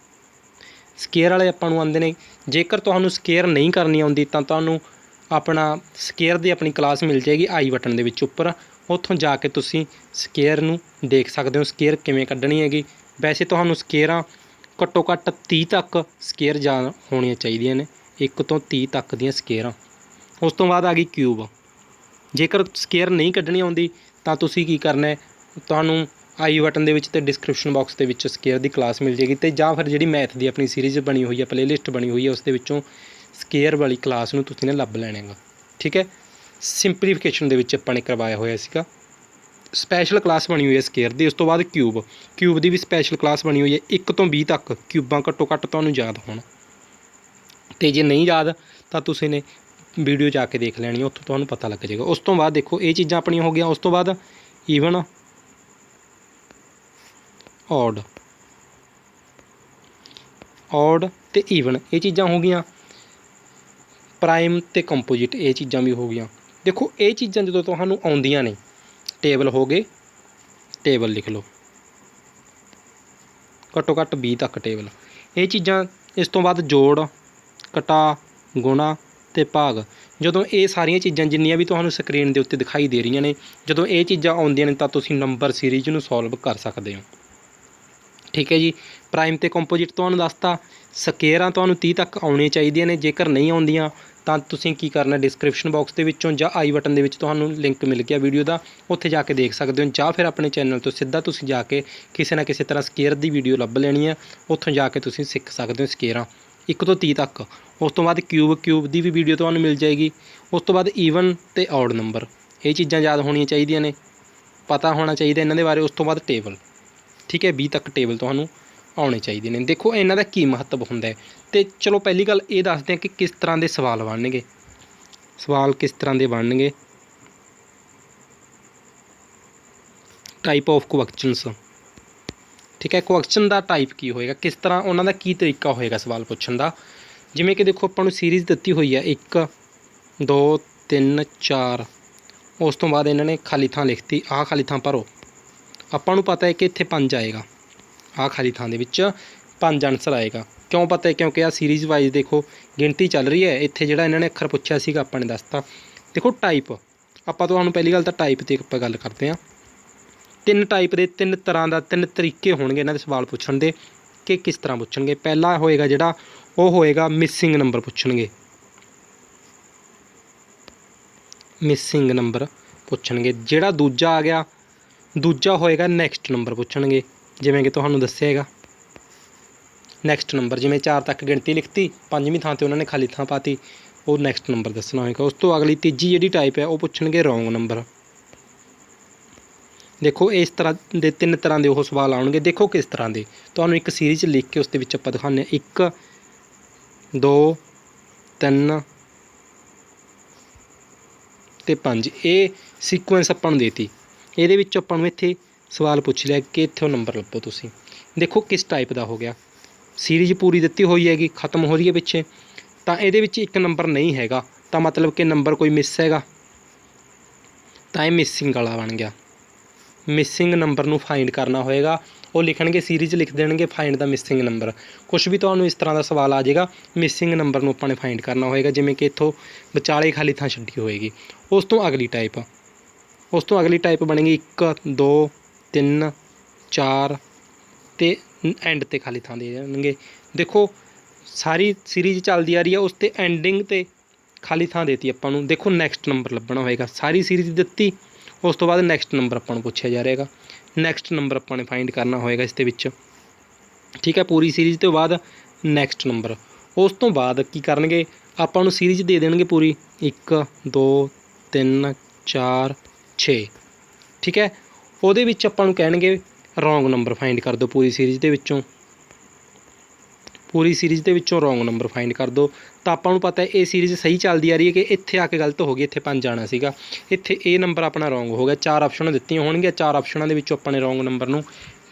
ਵਾਲੇ ਆਪਾਂ ਨੂੰ ਆਉਂਦੇ ਨੇ। ਜੇਕਰ ਤੁਹਾਨੂੰ ਸਕੇਅਰ ਨਹੀਂ ਕਰਨੀ ਆਉਂਦੀ ਤਾਂ ਤੁਹਾਨੂੰ ਆਪਣਾ ਸਕੇਅਰ ਦੀ ਆਪਣੀ ਕਲਾਸ ਮਿਲ ਜਾਏਗੀ ਆਈ ਬਟਨ ਦੇ ਵਿੱਚ ਉੱਪਰ, ਉੱਥੋਂ ਜਾ ਕੇ ਤੁਸੀਂ ਸਕੇਅਰ ਨੂੰ ਦੇਖ ਸਕਦੇ ਹੋ, ਸਕੇਅਰ ਕਿਵੇਂ ਕੱਢਣੀ ਹੈਗੀ। ਵੈਸੇ ਤੁਹਾਨੂੰ ਸਕੇਅਰਾਂ ਘੱਟੋ ਘੱਟ 30 ਤੱਕ ਸਕੇਅਰ ਹੋਣੀਆਂ ਚਾਹੀਦੀਆਂ ਨੇ, 1 ਤੋਂ 30 ਤੱਕ ਦੀਆਂ ਸਕੇਅਰਾਂ। ਉਸ ਤੋਂ ਬਾਅਦ ਆ ਗਈ ਕਿਊਬ। ਜੇਕਰ ਸਕੇਅਰ ਨਹੀਂ ਕੱਢਣੀ ਆਉਂਦੀ ਤਾਂ ਤੁਸੀਂ ਕੀ ਕਰਨਾ ਹੈ, ਤੁਹਾਨੂੰ ਆਈ ਬਟਨ ਦੇ ਵਿੱਚ ਅਤੇ ਡਿਸਕ੍ਰਿਪਸ਼ਨ ਬਾਕਸ ਦੇ ਵਿੱਚ ਸਕੇਅਰ ਦੀ ਕਲਾਸ ਮਿਲ ਜਾਏਗੀ, ਅਤੇ ਜਾਂ ਫਿਰ ਜਿਹੜੀ ਮੈਥ ਦੀ ਆਪਣੀ ਸੀਰੀਜ਼ ਬਣੀ ਹੋਈ ਹੈ, ਪਲੇਲਿਸਟ ਬਣੀ ਹੋਈ ਹੈ, ਉਸ ਦੇ ਵਿੱਚੋਂ ਸਕੇਅਰ ਵਾਲੀ ਕਲਾਸ ਨੂੰ ਤੁਸੀਂ ਨੇ ਲੱਭ ਲੈਣਾ ਹੈਗਾ। ਠੀਕ ਹੈ। ਸਿੰਪਲੀਫਿਕੇਸ਼ਨ ਦੇ ਵਿੱਚ ਆਪਾਂ ਨੇ ਕਰਵਾਇਆ ਹੋਇਆ ਸੀਗਾ, ਸਪੈਸ਼ਲ ਕਲਾਸ ਬਣੀ ਹੋਈ ਹੈ ਸਕੇਅਰ ਦੀ। ਉਸ ਤੋਂ ਬਾਅਦ ਕਿਊਬ ਦੀ ਵੀ ਸਪੈਸ਼ਲ ਕਲਾਸ ਬਣੀ ਹੋਈ ਹੈ। 1 ਤੋਂ 20 ਤੱਕ ਕਿਊਬਾਂ ਘੱਟੋ ਘੱਟ ਤੁਹਾਨੂੰ ਯਾਦ ਹੋਣ, ਅਤੇ ਜੇ ਨਹੀਂ ਯਾਦ ਤਾਂ ਤੁਸੀਂ ਨੇ ਵੀਡੀਓ ਜਾ ਕੇ ਦੇਖ ਲੈਣੀ, ਉੱਥੋਂ ਤੁਹਾਨੂੰ ਪਤਾ ਲੱਗ ਜਾਏਗਾ। ਉਸ ਤੋਂ ਬਾਅਦ ਦੇਖੋ ਇਹ ਚੀਜ਼ਾਂ ਆਪਣੀਆਂ ਹੋ ਗਈਆਂ। ਉਸ ਤੋਂ ਬਾਅਦ ਈਵਨ, ਔਡ ਅਤੇ ਈਵਨ, ਇਹ ਚੀਜ਼ਾਂ ਹੋ ਗਈਆਂ। ਪ੍ਰਾਈਮ ਅਤੇ ਕੰਪੋਜਿਟ, ਇਹ ਚੀਜ਼ਾਂ ਵੀ ਹੋ ਗਈਆਂ। ਦੇਖੋ ਇਹ ਚੀਜ਼ਾਂ ਜਦੋਂ ਤੁਹਾਨੂੰ ਆਉਂਦੀਆਂ ਨੇ, ਟੇਬਲ ਹੋ ਗਏ, ਟੇਬਲ ਲਿਖ ਲਓ ਘੱਟੋ ਘੱਟ 20 ਤੱਕ ਟੇਬਲ, ਇਹ ਚੀਜ਼ਾਂ। ਇਸ ਤੋਂ ਬਾਅਦ ਜੋੜ, ਘਟਾ, ਗੁਣਾ ਅਤੇ ਭਾਗ। ਜਦੋਂ ਇਹ ਸਾਰੀਆਂ ਚੀਜ਼ਾਂ ਜਿੰਨੀਆਂ ਵੀ ਤੁਹਾਨੂੰ ਸਕਰੀਨ ਦੇ ਉੱਤੇ ਦਿਖਾਈ ਦੇ ਰਹੀਆਂ ਨੇ, ਜਦੋਂ ਇਹ ਚੀਜ਼ਾਂ ਆਉਂਦੀਆਂ ਨੇ ਤਾਂ ਤੁਸੀਂ ਨੰਬਰ ਸੀਰੀਜ਼ ਨੂੰ ਸੋਲਵ ਕਰ ਸਕਦੇ ਹੋ। ਠੀਕ ਹੈ ਜੀ। ਪ੍ਰਾਈਮ ਅਤੇ ਕੰਪੋਜਿਟ ਤੁਹਾਨੂੰ ਦੱਸਤਾ। ਸਕੇਅਰਾਂ ਤੁਹਾਨੂੰ 30 ਤੱਕ ਆਉਣੀਆਂ ਚਾਹੀਦੀਆਂ ਨੇ। ਜੇਕਰ ਨਹੀਂ ਆਉਂਦੀਆਂ ਤਾਂ ਤੁਸੀਂ ਕੀ ਕਰਨਾ, ਡਿਸਕ੍ਰਿਪਸ਼ਨ ਬਾਕਸ ਦੇ ਵਿੱਚੋਂ ਜਾਂ ਆਈ ਬਟਨ ਦੇ ਵਿੱਚ ਤੁਹਾਨੂੰ ਲਿੰਕ ਮਿਲ ਗਿਆ ਵੀਡੀਓ ਦਾ, ਉੱਥੇ ਜਾ ਕੇ ਦੇਖ ਸਕਦੇ ਹੋ, ਜਾਂ ਫਿਰ ਆਪਣੇ ਚੈਨਲ ਤੋਂ ਸਿੱਧਾ ਤੁਸੀਂ ਜਾ ਕੇ ਕਿਸੇ ਨਾ ਕਿਸੇ ਤਰ੍ਹਾਂ ਸਕੇਅਰ ਦੀ ਵੀਡੀਓ ਲੱਭ ਲੈਣੀ ਹੈ, ਉੱਥੋਂ ਜਾ ਕੇ ਤੁਸੀਂ ਸਿੱਖ ਸਕਦੇ ਹੋ ਸਕੇਅਰਾਂ 1 ਤੋਂ 30 ਤੱਕ। ਉਸ ਤੋਂ ਬਾਅਦ ਕਿਊਬ ਦੀ ਵੀ ਵੀਡੀਓ ਤੁਹਾਨੂੰ ਮਿਲ ਜਾਏਗੀ। ਉਸ ਤੋਂ ਬਾਅਦ ਈਵਨ ਅਤੇ ਔਡ ਨੰਬਰ, ਇਹ ਚੀਜ਼ਾਂ ਯਾਦ ਹੋਣੀਆਂ ਚਾਹੀਦੀਆਂ ਨੇ, ਪਤਾ ਹੋਣਾ ਚਾਹੀਦਾ ਇਹਨਾਂ ਦੇ ਬਾਰੇ। ਉਸ ਤੋਂ ਬਾਅਦ ਟੇਬਲ, ਠੀਕ ਹੈ, 20 ਤੱਕ ਟੇਬਲ ਤੁਹਾਨੂੰ ਆਉਣੇ ਚਾਹੀਦੇ ਨੇ। ਦੇਖੋ ਇਹਨਾਂ ਦਾ ਕੀ ਮਹੱਤਵ ਹੁੰਦਾ ਹੈ, ਅਤੇ ਚਲੋ ਪਹਿਲੀ ਗੱਲ ਇਹ ਦੱਸਦੇ ਹਾਂ ਕਿ ਕਿਸ ਤਰ੍ਹਾਂ ਦੇ ਸਵਾਲ ਬਣਨਗੇ। ਸਵਾਲ ਕਿਸ ਤਰ੍ਹਾਂ ਦੇ ਬਣਨਗੇ, ਟਾਈਪ ਆਫ ਕੁਐਸਚਨਸ। ਠੀਕ ਹੈ। ਕੁਐਸਚਨ ਦਾ ਟਾਈਪ ਕੀ ਹੋਏਗਾ, ਕਿਸ ਤਰ੍ਹਾਂ ਉਹਨਾਂ ਦਾ ਕੀ ਤਰੀਕਾ ਹੋਏਗਾ ਸਵਾਲ ਪੁੱਛਣ ਦਾ। ਜਿਵੇਂ ਕਿ ਦੇਖੋ ਆਪਾਂ ਨੂੰ ਸੀਰੀਜ਼ ਦਿੱਤੀ ਹੋਈ ਹੈ 1 2 3 4, ਉਸ ਤੋਂ ਬਾਅਦ ਇਹਨਾਂ ਨੇ ਖਾਲੀ ਥਾਂ ਲਿਖਤੀ, ਆਹ ਖਾਲੀ ਥਾਂ ਭਰੋ। ਆਪਾਂ ਨੂੰ ਪਤਾ ਹੈ ਕਿ ਇੱਥੇ 5 ਆਏਗਾ, ਆਹ ਖਾਲੀ ਥਾਂ ਦੇ ਵਿੱਚ 5 ਆਨਸਰ ਆਏਗਾ। ਕਿਉਂ ਪਤਾ ਹੈ, ਕਿਉਂਕਿ ਆਹ ਸੀਰੀਜ਼ ਵਾਈਜ਼ ਦੇਖੋ ਗਿਣਤੀ ਚੱਲ ਰਹੀ ਹੈ। ਇੱਥੇ ਜਿਹੜਾ ਇਹਨਾਂ ਨੇ ਅੱਖਰ ਪੁੱਛਿਆ ਸੀਗਾ ਆਪਾਂ ਨੇ ਦੱਸਤਾ। ਦੇਖੋ ਟਾਈਪ, ਆਪਾਂ ਤੁਹਾਨੂੰ ਪਹਿਲੀ ਗੱਲ ਤਾਂ ਟਾਈਪ 'ਤੇ ਆਪਾਂ ਗੱਲ ਕਰਦੇ ਹਾਂ। 3 ਟਾਈਪ ਦੇ, 3 ਤਰ੍ਹਾਂ ਦਾ, 3 ਤਰੀਕੇ ਹੋਣਗੇ ਇਹਨਾਂ ਦੇ ਸਵਾਲ ਪੁੱਛਣ ਦੇ ਕਿ ਕਿਸ ਤਰ੍ਹਾਂ ਪੁੱਛਣਗੇ। ਪਹਿਲਾ ਹੋਏਗਾ ਜਿਹੜਾ, ਉਹ ਹੋਏਗਾ ਮਿਸਿੰਗ ਨੰਬਰ ਪੁੱਛਣਗੇ, ਮਿਸਿੰਗ ਨੰਬਰ ਪੁੱਛਣਗੇ। ਜਿਹੜਾ ਦੂਜਾ ਆ ਗਿਆ, ਦੂਜਾ ਹੋਏਗਾ ਨੈਕਸਟ ਨੰਬਰ ਪੁੱਛਣਗੇ। ਜਿਵੇਂ ਕਿ ਤੁਹਾਨੂੰ ਦੱਸਿਆ ਹੈਗਾ ਨੈਕਸਟ ਨੰਬਰ, ਜਿਵੇਂ 4 ਤੱਕ ਗਿਣਤੀ ਲਿਖਤੀ, 5ਵੀਂ ਥਾਂ 'ਤੇ ਉਹਨਾਂ ਨੇ ਖਾਲੀ ਥਾਂ ਪਾਤੀ, ਉਹ ਨੈਕਸਟ ਨੰਬਰ ਦੱਸਣਾ ਹੋਏਗਾ। ਉਸ ਤੋਂ ਅਗਲੀ ਤੀਜੀ ਜਿਹੜੀ ਟਾਈਪ ਹੈ ਉਹ ਪੁੱਛਣਗੇ ਰੋਂਗ ਨੰਬਰ। ਦੇਖੋ ਇਸ ਤਰ੍ਹਾਂ ਦੇ 3 ਤਰ੍ਹਾਂ ਦੇ ਉਹ ਸਵਾਲ ਆਉਣਗੇ। ਦੇਖੋ ਕਿਸ ਤਰ੍ਹਾਂ ਦੇ, ਤੁਹਾਨੂੰ ਇੱਕ ਸੀਰੀਜ਼ ਲਿਖ ਕੇ ਉਸ ਦੇ ਵਿੱਚ ਆਪਾਂ ਦਿਖਾਉਂਦੇ ਹਾਂ। 1 2 3 ਅਤੇ 5, ਇਹ ਸੀਕੁਐਂਸ ਆਪਾਂ ਨੂੰ ਦੇਤੀ। ਇਹਦੇ ਵਿੱਚ ਆਪਾਂ ਨੂੰ ਇੱਥੇ ਸਵਾਲ ਪੁੱਛ ਲਿਆ ਕਿ ਇੱਥੋਂ ਨੰਬਰ ਲੱਭੋ ਤੁਸੀਂ। ਦੇਖੋ ਕਿਸ ਟਾਈਪ ਦਾ ਹੋ ਗਿਆ, ਸੀਰੀਜ਼ ਪੂਰੀ ਦਿੱਤੀ ਹੋਈ ਹੈਗੀ, ਖਤਮ ਹੋ ਰਹੀ ਹੈ ਪਿੱਛੇ, ਤਾਂ ਇਹਦੇ ਵਿੱਚ 1 ਨੰਬਰ ਨਹੀਂ ਹੈਗਾ, ਤਾਂ ਮਤਲਬ ਕਿ ਨੰਬਰ ਕੋਈ ਮਿਸ ਹੈਗਾ, ਤਾਂ ਇਹ ਮਿਸਿੰਗ ਵਾਲਾ ਬਣ ਗਿਆ। ਮਿਸਿੰਗ ਨੰਬਰ ਨੂੰ ਫਾਈਂਡ ਕਰਨਾ ਹੋਏਗਾ। ਉਹ ਲਿਖਣਗੇ ਸੀਰੀਜ਼ ਲਿਖ ਦੇਣਗੇ ਫਾਈਂਡ ਦਾ ਮਿਸਿੰਗ ਨੰਬਰ। ਕੁਛ ਵੀ ਤੁਹਾਨੂੰ ਇਸ ਤਰ੍ਹਾਂ ਦਾ ਸਵਾਲ ਆ ਜਾਏਗਾ, ਮਿਸਿੰਗ ਨੰਬਰ ਨੂੰ ਆਪਾਂ ਨੇ ਫਾਈਂਡ ਕਰਨਾ ਹੋਏਗਾ। ਜਿਵੇਂ ਕਿ ਇੱਥੋਂ ਵਿਚਾਲੇ ਖਾਲੀ ਥਾਂ ਛੱਡੀ ਹੋਏਗੀ। ਉਸ ਤੋਂ ਅਗਲੀ ਟਾਈਪ ਬਣੇਗੀ 1 2 3 4 ਤੇ ਐਂਡ 'ਤੇ ਖਾਲੀ ਥਾਂ ਦੇ ਦੇਣਗੇ। ਦੇਖੋ ਸਾਰੀ ਸੀਰੀਜ਼ ਚੱਲਦੀ ਆ ਰਹੀ ਆ, ਉਸ 'ਤੇ ਐਂਡਿੰਗ 'ਤੇ ਖਾਲੀ ਥਾਂ ਦੇਤੀ ਆਪਾਂ ਨੂੰ। ਦੇਖੋ ਨੈਕਸਟ ਨੰਬਰ ਲੱਭਣਾ ਹੋਏਗਾ। ਸਾਰੀ ਸੀਰੀਜ਼ ਦਿੱਤੀ, ਉਸ ਤੋਂ ਬਾਅਦ ਨੈਕਸਟ ਨੰਬਰ ਆਪਾਂ ਨੂੰ ਪੁੱਛਿਆ ਜਾ ਰਿਹਾਗਾ। ਨੈਕਸਟ ਨੰਬਰ ਆਪਾਂ ਨੇ ਫਾਈਂਡ ਕਰਨਾ ਹੋਏਗਾ ਇਸ ਦੇ ਵਿੱਚ, ਠੀਕ ਹੈ। ਪੂਰੀ ਸੀਰੀਜ਼ ਤੋਂ ਬਾਅਦ ਨੈਕਸਟ ਨੰਬਰ। ਉਸ ਤੋਂ ਬਾਅਦ ਕੀ ਕਰਨਗੇ, ਆਪਾਂ ਨੂੰ ਸੀਰੀਜ਼ ਦੇ ਦੇਣਗੇ ਪੂਰੀ 1 2 3 4 6, ਠੀਕ ਹੈ। ਉਹਦੇ ਵਿੱਚ ਆਪਾਂ ਨੂੰ ਕਹਿਣਗੇ ਰੋਂਗ ਨੰਬਰ ਫਾਈਂਡ ਕਰ ਦਿਓ ਪੂਰੀ ਸੀਰੀਜ਼ ਦੇ ਵਿੱਚੋਂ ਰੋਂਗ ਨੰਬਰ ਫਾਈਂਡ ਕਰ ਦਿਓ। ਤਾਂ ਆਪਾਂ ਨੂੰ ਪਤਾ ਇਹ ਸੀਰੀਜ਼ ਸਹੀ ਚੱਲਦੀ ਆ ਰਹੀ ਹੈ ਕਿ ਇੱਥੇ ਆ ਕੇ ਗਲਤ ਹੋ ਗਈ, ਇੱਥੇ 5 ਆਉਣਾ ਸੀਗਾ, ਇੱਥੇ ਇਹ ਨੰਬਰ ਆਪਣਾ ਰੋਂਗ ਹੋ ਗਿਆ। 4 ਆਪਸ਼ਨਾਂ ਦਿੱਤੀਆਂ ਹੋਣਗੀਆਂ, 4 ਆਪਸ਼ਨਾਂ ਦੇ ਵਿੱਚੋਂ ਆਪਾਂ ਨੇ ਰੋਂਗ ਨੰਬਰ ਨੂੰ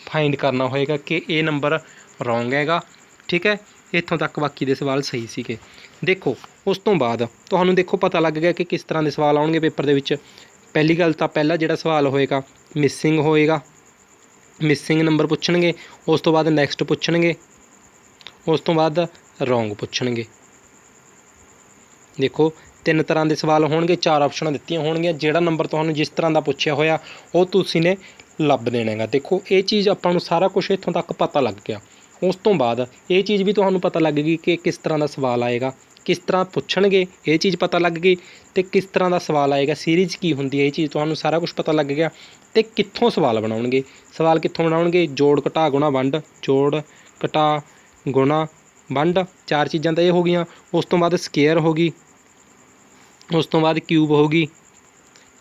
ਫਾਈਂਡ ਕਰਨਾ ਹੋਏਗਾ ਕਿ ਇਹ ਨੰਬਰ ਰੋਂਗ ਹੈਗਾ, ਠੀਕ ਹੈ। ਇੱਥੋਂ ਤੱਕ ਬਾਕੀ ਦੇ ਸਵਾਲ ਸਹੀ ਸੀਗੇ। ਦੇਖੋ ਉਸ ਤੋਂ ਬਾਅਦ ਤੁਹਾਨੂੰ ਦੇਖੋ ਪਤਾ ਲੱਗ ਗਿਆ ਕਿ ਕਿਸ ਤਰ੍ਹਾਂ ਦੇ ਸਵਾਲ ਆਉਣਗੇ ਪੇਪਰ ਦੇ ਵਿੱਚ। ਪਹਿਲੀ ਗੱਲ ਤਾਂ ਪਹਿਲਾ ਜਿਹੜਾ ਸਵਾਲ ਹੋਏਗਾ ਮਿਸਿੰਗ ਹੋਏਗਾ, ਮਿਸਿੰਗ ਨੰਬਰ ਪੁੱਛਣਗੇ। ਉਸ ਤੋਂ ਬਾਅਦ ਨੈਕਸਟ ਪੁੱਛਣਗੇ, ਉਸ ਤੋਂ ਬਾਅਦ ਰੋਂਗ ਪੁੱਛਣਗੇ। ਦੇਖੋ 3 ਤਰ੍ਹਾਂ ਦੇ ਸਵਾਲ ਹੋਣਗੇ, 4 ਆਪਸ਼ਨਾਂ ਦਿੱਤੀਆਂ ਹੋਣਗੀਆਂ। ਜਿਹੜਾ ਨੰਬਰ ਤੁਹਾਨੂੰ ਜਿਸ ਤਰ੍ਹਾਂ ਦਾ ਪੁੱਛਿਆ ਹੋਇਆ ਉਹ ਤੁਸੀਂ ਨੇ ਲੱਭ ਦੇਣਾ ਹੈਗਾ। ਦੇਖੋ ਇਹ ਚੀਜ਼ ਆਪਾਂ ਨੂੰ ਸਾਰਾ ਕੁਛ ਇੱਥੋਂ ਤੱਕ ਪਤਾ ਲੱਗ ਗਿਆ। ਉਸ ਤੋਂ ਬਾਅਦ ਇਹ ਚੀਜ਼ ਵੀ ਤੁਹਾਨੂੰ ਪਤਾ ਲੱਗ ਗਈ ਕਿ ਕਿਸ ਤਰ੍ਹਾਂ ਦਾ ਸਵਾਲ ਆਏਗਾ, ਕਿਸ ਤਰ੍ਹਾਂ ਪੁੱਛਣਗੇ, ਇਹ ਚੀਜ਼ ਪਤਾ ਲੱਗ ਗਈ। ਅਤੇ ਕਿਸ ਤਰ੍ਹਾਂ ਦਾ ਸਵਾਲ ਆਏਗਾ, ਸੀਰੀਜ਼ ਕੀ ਹੁੰਦੀ ਹੈ, ਇਹ ਚੀਜ਼ ਤੁਹਾਨੂੰ ਸਾਰਾ ਕੁਛ ਪਤਾ ਲੱਗ ਗਿਆ। ਅਤੇ ਕਿੱਥੋਂ ਸਵਾਲ ਬਣਾਉਣਗੇ, ਜੋੜ ਘਟਾ ਗੁਣਾ ਵੰਡ, ਜੋੜ ਘਟਾ ਗੁਣਾ ਵੰਡ, 4 ਚੀਜ਼ਾਂ ਤਾਂ ਇਹ ਹੋ ਗਈਆਂ। ਉਸ ਤੋਂ ਬਾਅਦ ਸਕੇਅਰ ਹੋ ਗਈ, ਉਸ ਤੋਂ ਬਾਅਦ ਕਿਊਬ ਹੋ ਗਈ,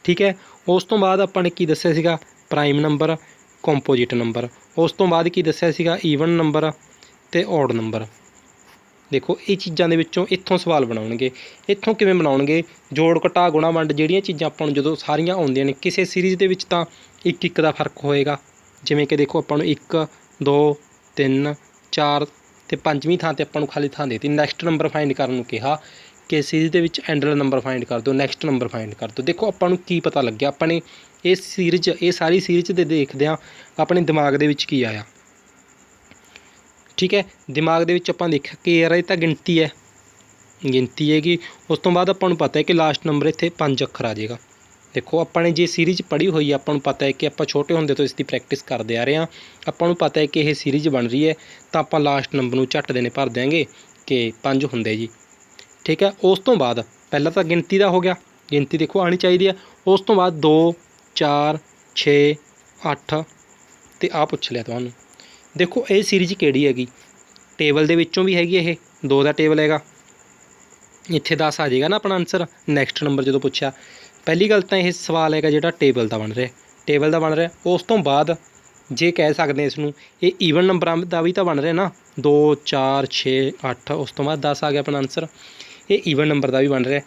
ਠੀਕ ਹੈ। ਉਸ ਤੋਂ ਬਾਅਦ ਆਪਾਂ ਨੇ ਕੀ ਦੱਸਿਆ ਸੀਗਾ, ਪ੍ਰਾਈਮ ਨੰਬਰ, ਕੰਪੋਜਿਟ ਨੰਬਰ। ਉਸ ਤੋਂ ਬਾਅਦ ਕੀ ਦੱਸਿਆ ਸੀਗਾ, ਈਵਨ ਨੰਬਰ ਅਤੇ ਔਡ ਨੰਬਰ। ਦੇਖੋ ਇਹ ਚੀਜ਼ਾਂ ਦੇ ਵਿੱਚੋਂ ਇੱਥੋਂ ਸਵਾਲ ਬਣਾਉਣਗੇ। ਇੱਥੋਂ ਕਿਵੇਂ ਬਣਾਉਣਗੇ, ਜੋੜ ਘਟਾ ਗੁਣਾ ਵੰਡ ਜਿਹੜੀਆਂ ਚੀਜ਼ਾਂ ਆਪਾਂ ਨੂੰ ਜਦੋਂ ਸਾਰੀਆਂ ਆਉਂਦੀਆਂ ਨੇ ਕਿਸੇ ਸੀਰੀਜ਼ ਦੇ ਵਿੱਚ ਤਾਂ ਇੱਕ ਦਾ ਫਰਕ ਹੋਏਗਾ। ਜਿਵੇਂ ਕਿ ਦੇਖੋ ਆਪਾਂ ਨੂੰ 1 2 3 4 ਅਤੇ 5ਵੀਂ ਥਾਂ 'ਤੇ ਆਪਾਂ ਨੂੰ ਖਾਲੀ ਥਾਂ ਦੇ ਦਿੱਤੀ। ਨੈਕਸਟ ਨੰਬਰ ਫਾਈਂਡ ਕਰਨ ਨੂੰ ਕਿਹਾ ਕਿ ਸੀਰੀਜ਼ ਦੇ ਵਿੱਚ ਐਂਡ ਵਾਲਾ ਨੰਬਰ ਫਾਈਂਡ ਕਰ ਦਿਓ, ਨੈਕਸਟ ਨੰਬਰ ਫਾਈਂਡ ਕਰ ਦਿਓ। ਦੇਖੋ ਆਪਾਂ ਨੂੰ ਕੀ ਪਤਾ ਲੱਗਿਆ, ਆਪਾਂ ਨੇ ਇਹ ਸਾਰੀ ਸੀਰੀਜ਼ ਦੇ ਦੇਖਦੇ ਹਾਂ ਆਪਣੇ ਦਿਮਾਗ ਦੇ ਵਿੱਚ ਕੀ ਆਇਆ, ਠੀਕ ਹੈ। ਦਿਮਾਗ ਦੇ ਵਿੱਚ ਆਪਾਂ ਦੇਖਿਆ ਕਿ ਯਾਰ ਇਹ ਤਾਂ ਗਿਣਤੀ ਹੈਗੀ। ਉਸ ਤੋਂ ਬਾਅਦ ਆਪਾਂ ਨੂੰ ਪਤਾ ਹੈ ਕਿ ਲਾਸਟ ਨੰਬਰ ਇੱਥੇ 5 ਅੱਖਰ ਆ ਜਾਏਗਾ। ਦੇਖੋ ਆਪਾਂ ਨੇ ਜੇ ਸੀਰੀਜ਼ ਪੜ੍ਹੀ ਹੋਈ ਹੈ, ਆਪਾਂ ਨੂੰ ਪਤਾ ਹੈ ਕਿ ਆਪਾਂ ਛੋਟੇ ਹੁੰਦੇ ਤੋਂ ਇਸ ਦੀ ਪ੍ਰੈਕਟਿਸ ਕਰਦੇ ਆ ਰਹੇ ਹਾਂ। ਆਪਾਂ ਨੂੰ ਪਤਾ ਹੈ ਕਿ ਇਹ ਸੀਰੀਜ਼ ਬਣ ਰਹੀ ਹੈ, ਤਾਂ ਆਪਾਂ ਲਾਸਟ ਨੰਬਰ ਨੂੰ ਝੱਟ ਦੇਣੇ ਭਰ ਦਿਆਂਗੇ ਕਿ 5 ਹੁੰਦੇ ਜੀ, ਠੀਕ ਹੈ। ਉਸ ਤੋਂ ਬਾਅਦ ਪਹਿਲਾਂ ਤਾਂ ਗਿਣਤੀ ਦਾ ਹੋ ਗਿਆ, ਗਿਣਤੀ ਦੇਖੋ ਆਉਣੀ ਚਾਹੀਦੀ ਹੈ। ਉਸ ਤੋਂ ਬਾਅਦ 2 4 6 8 ਅਤੇ ਆਹ ਪੁੱਛ ਲਿਆ ਤੁਹਾਨੂੰ। ਦੇਖੋ ਇਹ ਸੀਰੀਜ਼ ਕਿਹੜੀ ਹੈਗੀ, ਟੇਬਲ ਦੇ ਵਿੱਚੋਂ ਵੀ ਹੈਗੀ, ਇਹ 2 ਦਾ ਟੇਬਲ ਹੈਗਾ, ਇੱਥੇ 10 ਆ ਜਾਏਗਾ ਨਾ ਆਪਣਾ ਆਨਸਰ ਨੈਕਸਟ ਨੰਬਰ ਜਦੋਂ ਪੁੱਛਿਆ। ਪਹਿਲੀ ਗੱਲ ਤਾਂ ਇਹ ਸਵਾਲ ਹੈਗਾ ਜਿਹੜਾ ਟੇਬਲ ਦਾ ਬਣ ਰਿਹਾ। ਉਸ ਤੋਂ ਬਾਅਦ ਜੇ ਕਹਿ ਸਕਦੇ ਇਸ ਨੂੰ ਇਹ ਈਵਨ ਨੰਬਰਾਂ ਦਾ ਵੀ ਤਾਂ ਬਣ ਰਿਹਾ ਨਾ, 2 4 6 8, ਉਸ ਤੋਂ ਬਾਅਦ 10 ਆ ਗਿਆ ਆਪਣਾ ਆਨਸਰ। ਇਹ ਈਵਨ ਨੰਬਰ ਦਾ ਵੀ ਬਣ ਰਿਹਾ,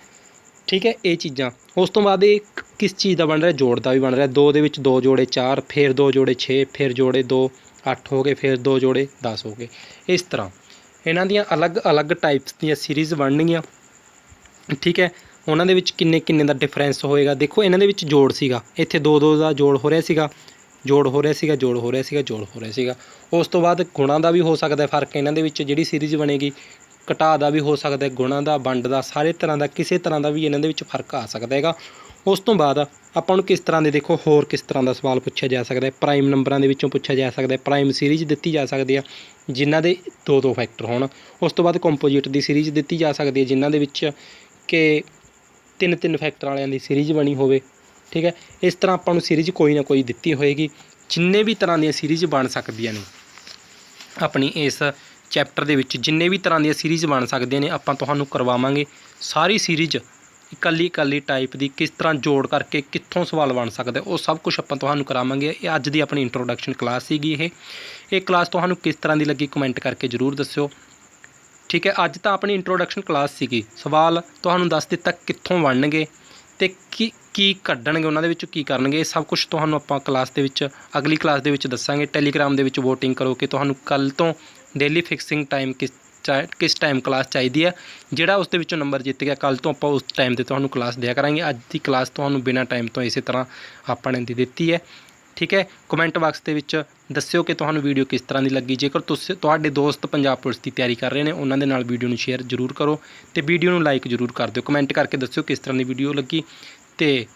ਠੀਕ ਹੈ। ਇਹ ਚੀਜ਼ਾਂ ਉਸ ਤੋਂ ਬਾਅਦ ਇਹ ਕਿਸ ਚੀਜ਼ ਦਾ ਬਣ ਰਿਹਾ, ਜੋੜ ਦਾ ਵੀ ਬਣ ਰਿਹਾ। 2 ਦੇ ਵਿੱਚ 2 ਜੋੜੇ 4, ਫਿਰ 2 ਜੋੜੇ 6, ਫਿਰ ਜੋੜੇ 2 8 ਹੋ ਗਏ, ਫਿਰ 2 ਜੋੜੇ 10 ਹੋ ਗਏ। ਇਸ ਤਰ੍ਹਾਂ ਇਹਨਾਂ ਦੀਆਂ ਅਲੱਗ ਟਾਈਪਸ ਦੀਆਂ ਸੀਰੀਜ਼ ਬਣਨਗੀਆਂ, ਠੀਕ ਹੈ। ਉਹਨਾਂ ਦੇ ਵਿੱਚ ਕਿੰਨੇ ਦਾ ਡਿਫਰੈਂਸ ਹੋਏਗਾ। ਦੇਖੋ ਇਹਨਾਂ ਦੇ ਵਿੱਚ ਜੋੜ ਸੀਗਾ, ਇੱਥੇ 2 ਦਾ ਜੋੜ ਹੋ ਰਿਹਾ ਸੀਗਾ। ਉਸ ਤੋਂ ਬਾਅਦ ਗੁਣਾ ਦਾ ਵੀ ਹੋ ਸਕਦਾ ਫਰਕ ਇਹਨਾਂ ਦੇ ਵਿੱਚ, ਜਿਹੜੀ ਸੀਰੀਜ਼ ਬਣੇਗੀ। ਘਟਾ ਦਾ ਵੀ ਹੋ ਸਕਦਾ, ਗੁਣਾ ਦਾ, ਵੰਡ ਦਾ, ਸਾਰੇ ਤਰ੍ਹਾਂ ਦਾ ਕਿਸੇ ਤਰ੍ਹਾਂ ਦਾ ਵੀ ਇਹਨਾਂ ਦੇ ਵਿੱਚ ਫਰਕ ਆ ਸਕਦਾ ਹੈਗਾ। ਉਸ ਤੋਂ ਬਾਅਦ ਆਪਾਂ ਨੂੰ ਕਿਸ ਤਰ੍ਹਾਂ ਦੇ ਦੇਖੋ ਹੋਰ ਕਿਸ ਤਰ੍ਹਾਂ ਦਾ ਸਵਾਲ ਪੁੱਛਿਆ ਜਾ ਸਕਦਾ ਹੈ, ਪ੍ਰਾਈਮ ਨੰਬਰਾਂ ਦੇ ਵਿੱਚੋਂ ਪੁੱਛਿਆ ਜਾ ਸਕਦਾ ਹੈ। ਪ੍ਰਾਈਮ ਸੀਰੀਜ਼ ਦਿੱਤੀ ਜਾ ਸਕਦੀ ਆ ਜਿਨ੍ਹਾਂ ਦੇ 2 ਫੈਕਟਰ ਹੋਣ। ਉਸ ਤੋਂ ਬਾਅਦ ਕੰਪੋਜਿਟ ਦੀ ਸੀਰੀਜ਼ ਦਿੱਤੀ ਜਾ ਸਕਦੀ ਹੈ ਜਿਨ੍ਹਾਂ ਦੇ ਵਿੱਚ ਕਿ 3 ਫੈਕਟਰ ਵਾਲਿਆਂ ਦੀ ਸੀਰੀਜ਼ ਬਣੀ ਹੋਵੇ, ਠੀਕ ਹੈ। ਇਸ ਤਰ੍ਹਾਂ ਆਪਾਂ ਨੂੰ ਸੀਰੀਜ਼ ਕੋਈ ਨਾ ਕੋਈ ਦਿੱਤੀ ਹੋਏਗੀ। ਜਿੰਨੇ ਵੀ ਤਰ੍ਹਾਂ ਦੀਆਂ ਸੀਰੀਜ਼ ਬਣ ਸਕਦੀਆਂ ਨੇ ਆਪਣੀ ਇਸ ਚੈਪਟਰ ਦੇ ਵਿੱਚ, ਜਿੰਨੇ ਵੀ ਤਰ੍ਹਾਂ ਦੀਆਂ ਸੀਰੀਜ਼ ਬਣ ਸਕਦੀਆਂ ਨੇ ਆਪਾਂ ਤੁਹਾਨੂੰ ਕਰਵਾਵਾਂਗੇ। ਸਾਰੀ ਸੀਰੀਜ਼ ਇਕੱਲੀ ਟਾਈਪ ਦੀ ਕਿਸ ਤਰ੍ਹਾਂ ਜੋੜ ਕਰਕੇ ਕਿੱਥੋਂ ਸਵਾਲ ਬਣ ਸਕਦਾ, ਉਹ ਸਭ ਕੁਝ ਆਪਾਂ ਤੁਹਾਨੂੰ ਕਰਾਵਾਂਗੇ। ਇਹ ਅੱਜ ਦੀ ਆਪਣੀ ਇੰਟਰੋਡਕਸ਼ਨ ਕਲਾਸ ਸੀਗੀ। ਇਹ ਕਲਾਸ ਤੁਹਾਨੂੰ ਕਿਸ ਤਰ੍ਹਾਂ ਦੀ ਲੱਗੀ ਕਮੈਂਟ ਕਰਕੇ ਜ਼ਰੂਰ ਦੱਸਿਓ, ਠੀਕ ਹੈ। ਅੱਜ ਤਾਂ ਆਪਣੀ ਇੰਟਰੋਡਕਸ਼ਨ ਕਲਾਸ ਸੀਗੀ। ਸਵਾਲ ਤੁਹਾਨੂੰ ਦੱਸ ਦਿੱਤਾ ਕਿੱਥੋਂ ਬਣਨਗੇ ਅਤੇ ਕੀ ਕੱਢਣਗੇ, ਉਹਨਾਂ ਦੇ ਵਿੱਚੋਂ ਕੀ ਕਰਨਗੇ। ਇਹ ਸਭ ਕੁਝ ਤੁਹਾਨੂੰ ਆਪਾਂ ਅਗਲੀ ਕਲਾਸ ਦੇ ਵਿੱਚ ਦੱਸਾਂਗੇ। ਟੈਲੀਗ੍ਰਾਮ ਦੇ ਵਿੱਚ ਵੋਟਿੰਗ ਕਰੋ ਕਿ ਤੁਹਾਨੂੰ ਕੱਲ੍ਹ ਤੋਂ ਡੇਲੀ ਫਿਕਸਿੰਗ ਟਾਈਮ ਕਿਸ ਟਾਈਮ ਕਲਾਸ ਚਾਹੀਦੀ ਹੈ। ਜਿਹੜਾ ਉਸ ਦੇ ਵਿੱਚੋਂ ਨੰਬਰ ਜਿੱਤ ਗਿਆ ਕੱਲ੍ਹ ਤੋਂ ਆਪਾਂ ਉਸ ਟਾਈਮ 'ਤੇ ਤੁਹਾਨੂੰ ਕਲਾਸ ਦਿਆ ਕਰਾਂਗੇ। ਅੱਜ ਦੀ ਕਲਾਸ ਤੁਹਾਨੂੰ ਬਿਨਾਂ ਟਾਈਮ ਤੋਂ ਇਸੇ ਤਰ੍ਹਾਂ ਆਪਾਂ ਨੇ ਦਿੱਤੀ ਹੈ। ਠੀਕ ਹੈ। ਕਮੈਂਟ ਬਾਕਸ ਦੇ ਵਿੱਚ ਦੱਸਿਓ ਕਿ ਤੁਹਾਨੂੰ ਵੀਡੀਓ ਕਿਸ ਤਰ੍ਹਾਂ ਦੀ ਲੱਗੀ। ਜੇਕਰ ਤੁਹਾਡੇ ਦੋਸਤ ਪੰਜਾਬ ਪੁਲਿਸ ਦੀ ਤਿਆਰੀ ਕਰ ਰਹੇ ਨੇ ਉਹਨਾਂ ਦੇ ਨਾਲ ਵੀਡੀਓ ਨੂੰ ਸ਼ੇਅਰ ਜ਼ਰੂਰ ਕਰੋ ਅਤੇ ਵੀਡੀਓ ਨੂੰ ਲਾਈਕ ਜ਼ਰੂਰ ਕਰ ਦਿਓ। ਕਮੈਂਟ ਕਰਕੇ ਦੱਸਿਓ ਕਿਸ ਤਰ੍ਹਾਂ ਦੀ ਵੀਡੀਓ ਲੱਗੀ। ਅਤੇ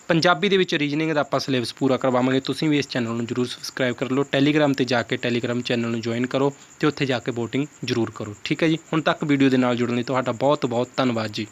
ਪੰਜਾਬੀ ਦੇ ਵਿੱਚ ਰੀਜਨਿੰਗ ਦਾ ਆਪਾਂ ਸਿਲੇਬਸ ਪੂਰਾ ਕਰਵਾਵਾਂਗੇ। ਤੁਸੀਂ ਵੀ ਇਸ ਚੈਨਲ ਨੂੰ ਜ਼ਰੂਰ ਸਬਸਕ੍ਰਾਈਬ ਕਰ ਲਓ। ਟੈਲੀਗ੍ਰਾਮ 'ਤੇ ਜਾ ਕੇ ਟੈਲੀਗ੍ਰਾਮ ਚੈਨਲ ਨੂੰ ਜੁਆਇਨ ਕਰੋ ਅਤੇ ਉੱਥੇ ਜਾ ਕੇ ਵੋਟਿੰਗ ਜ਼ਰੂਰ ਕਰੋ। ਠੀਕ ਹੈ ਜੀ। ਹੁਣ ਤੱਕ ਵੀਡੀਓ ਦੇ ਨਾਲ ਜੁੜਨ ਲਈ ਤੁਹਾਡਾ ਬਹੁਤ ਬਹੁਤ ਧੰਨਵਾਦ ਜੀ।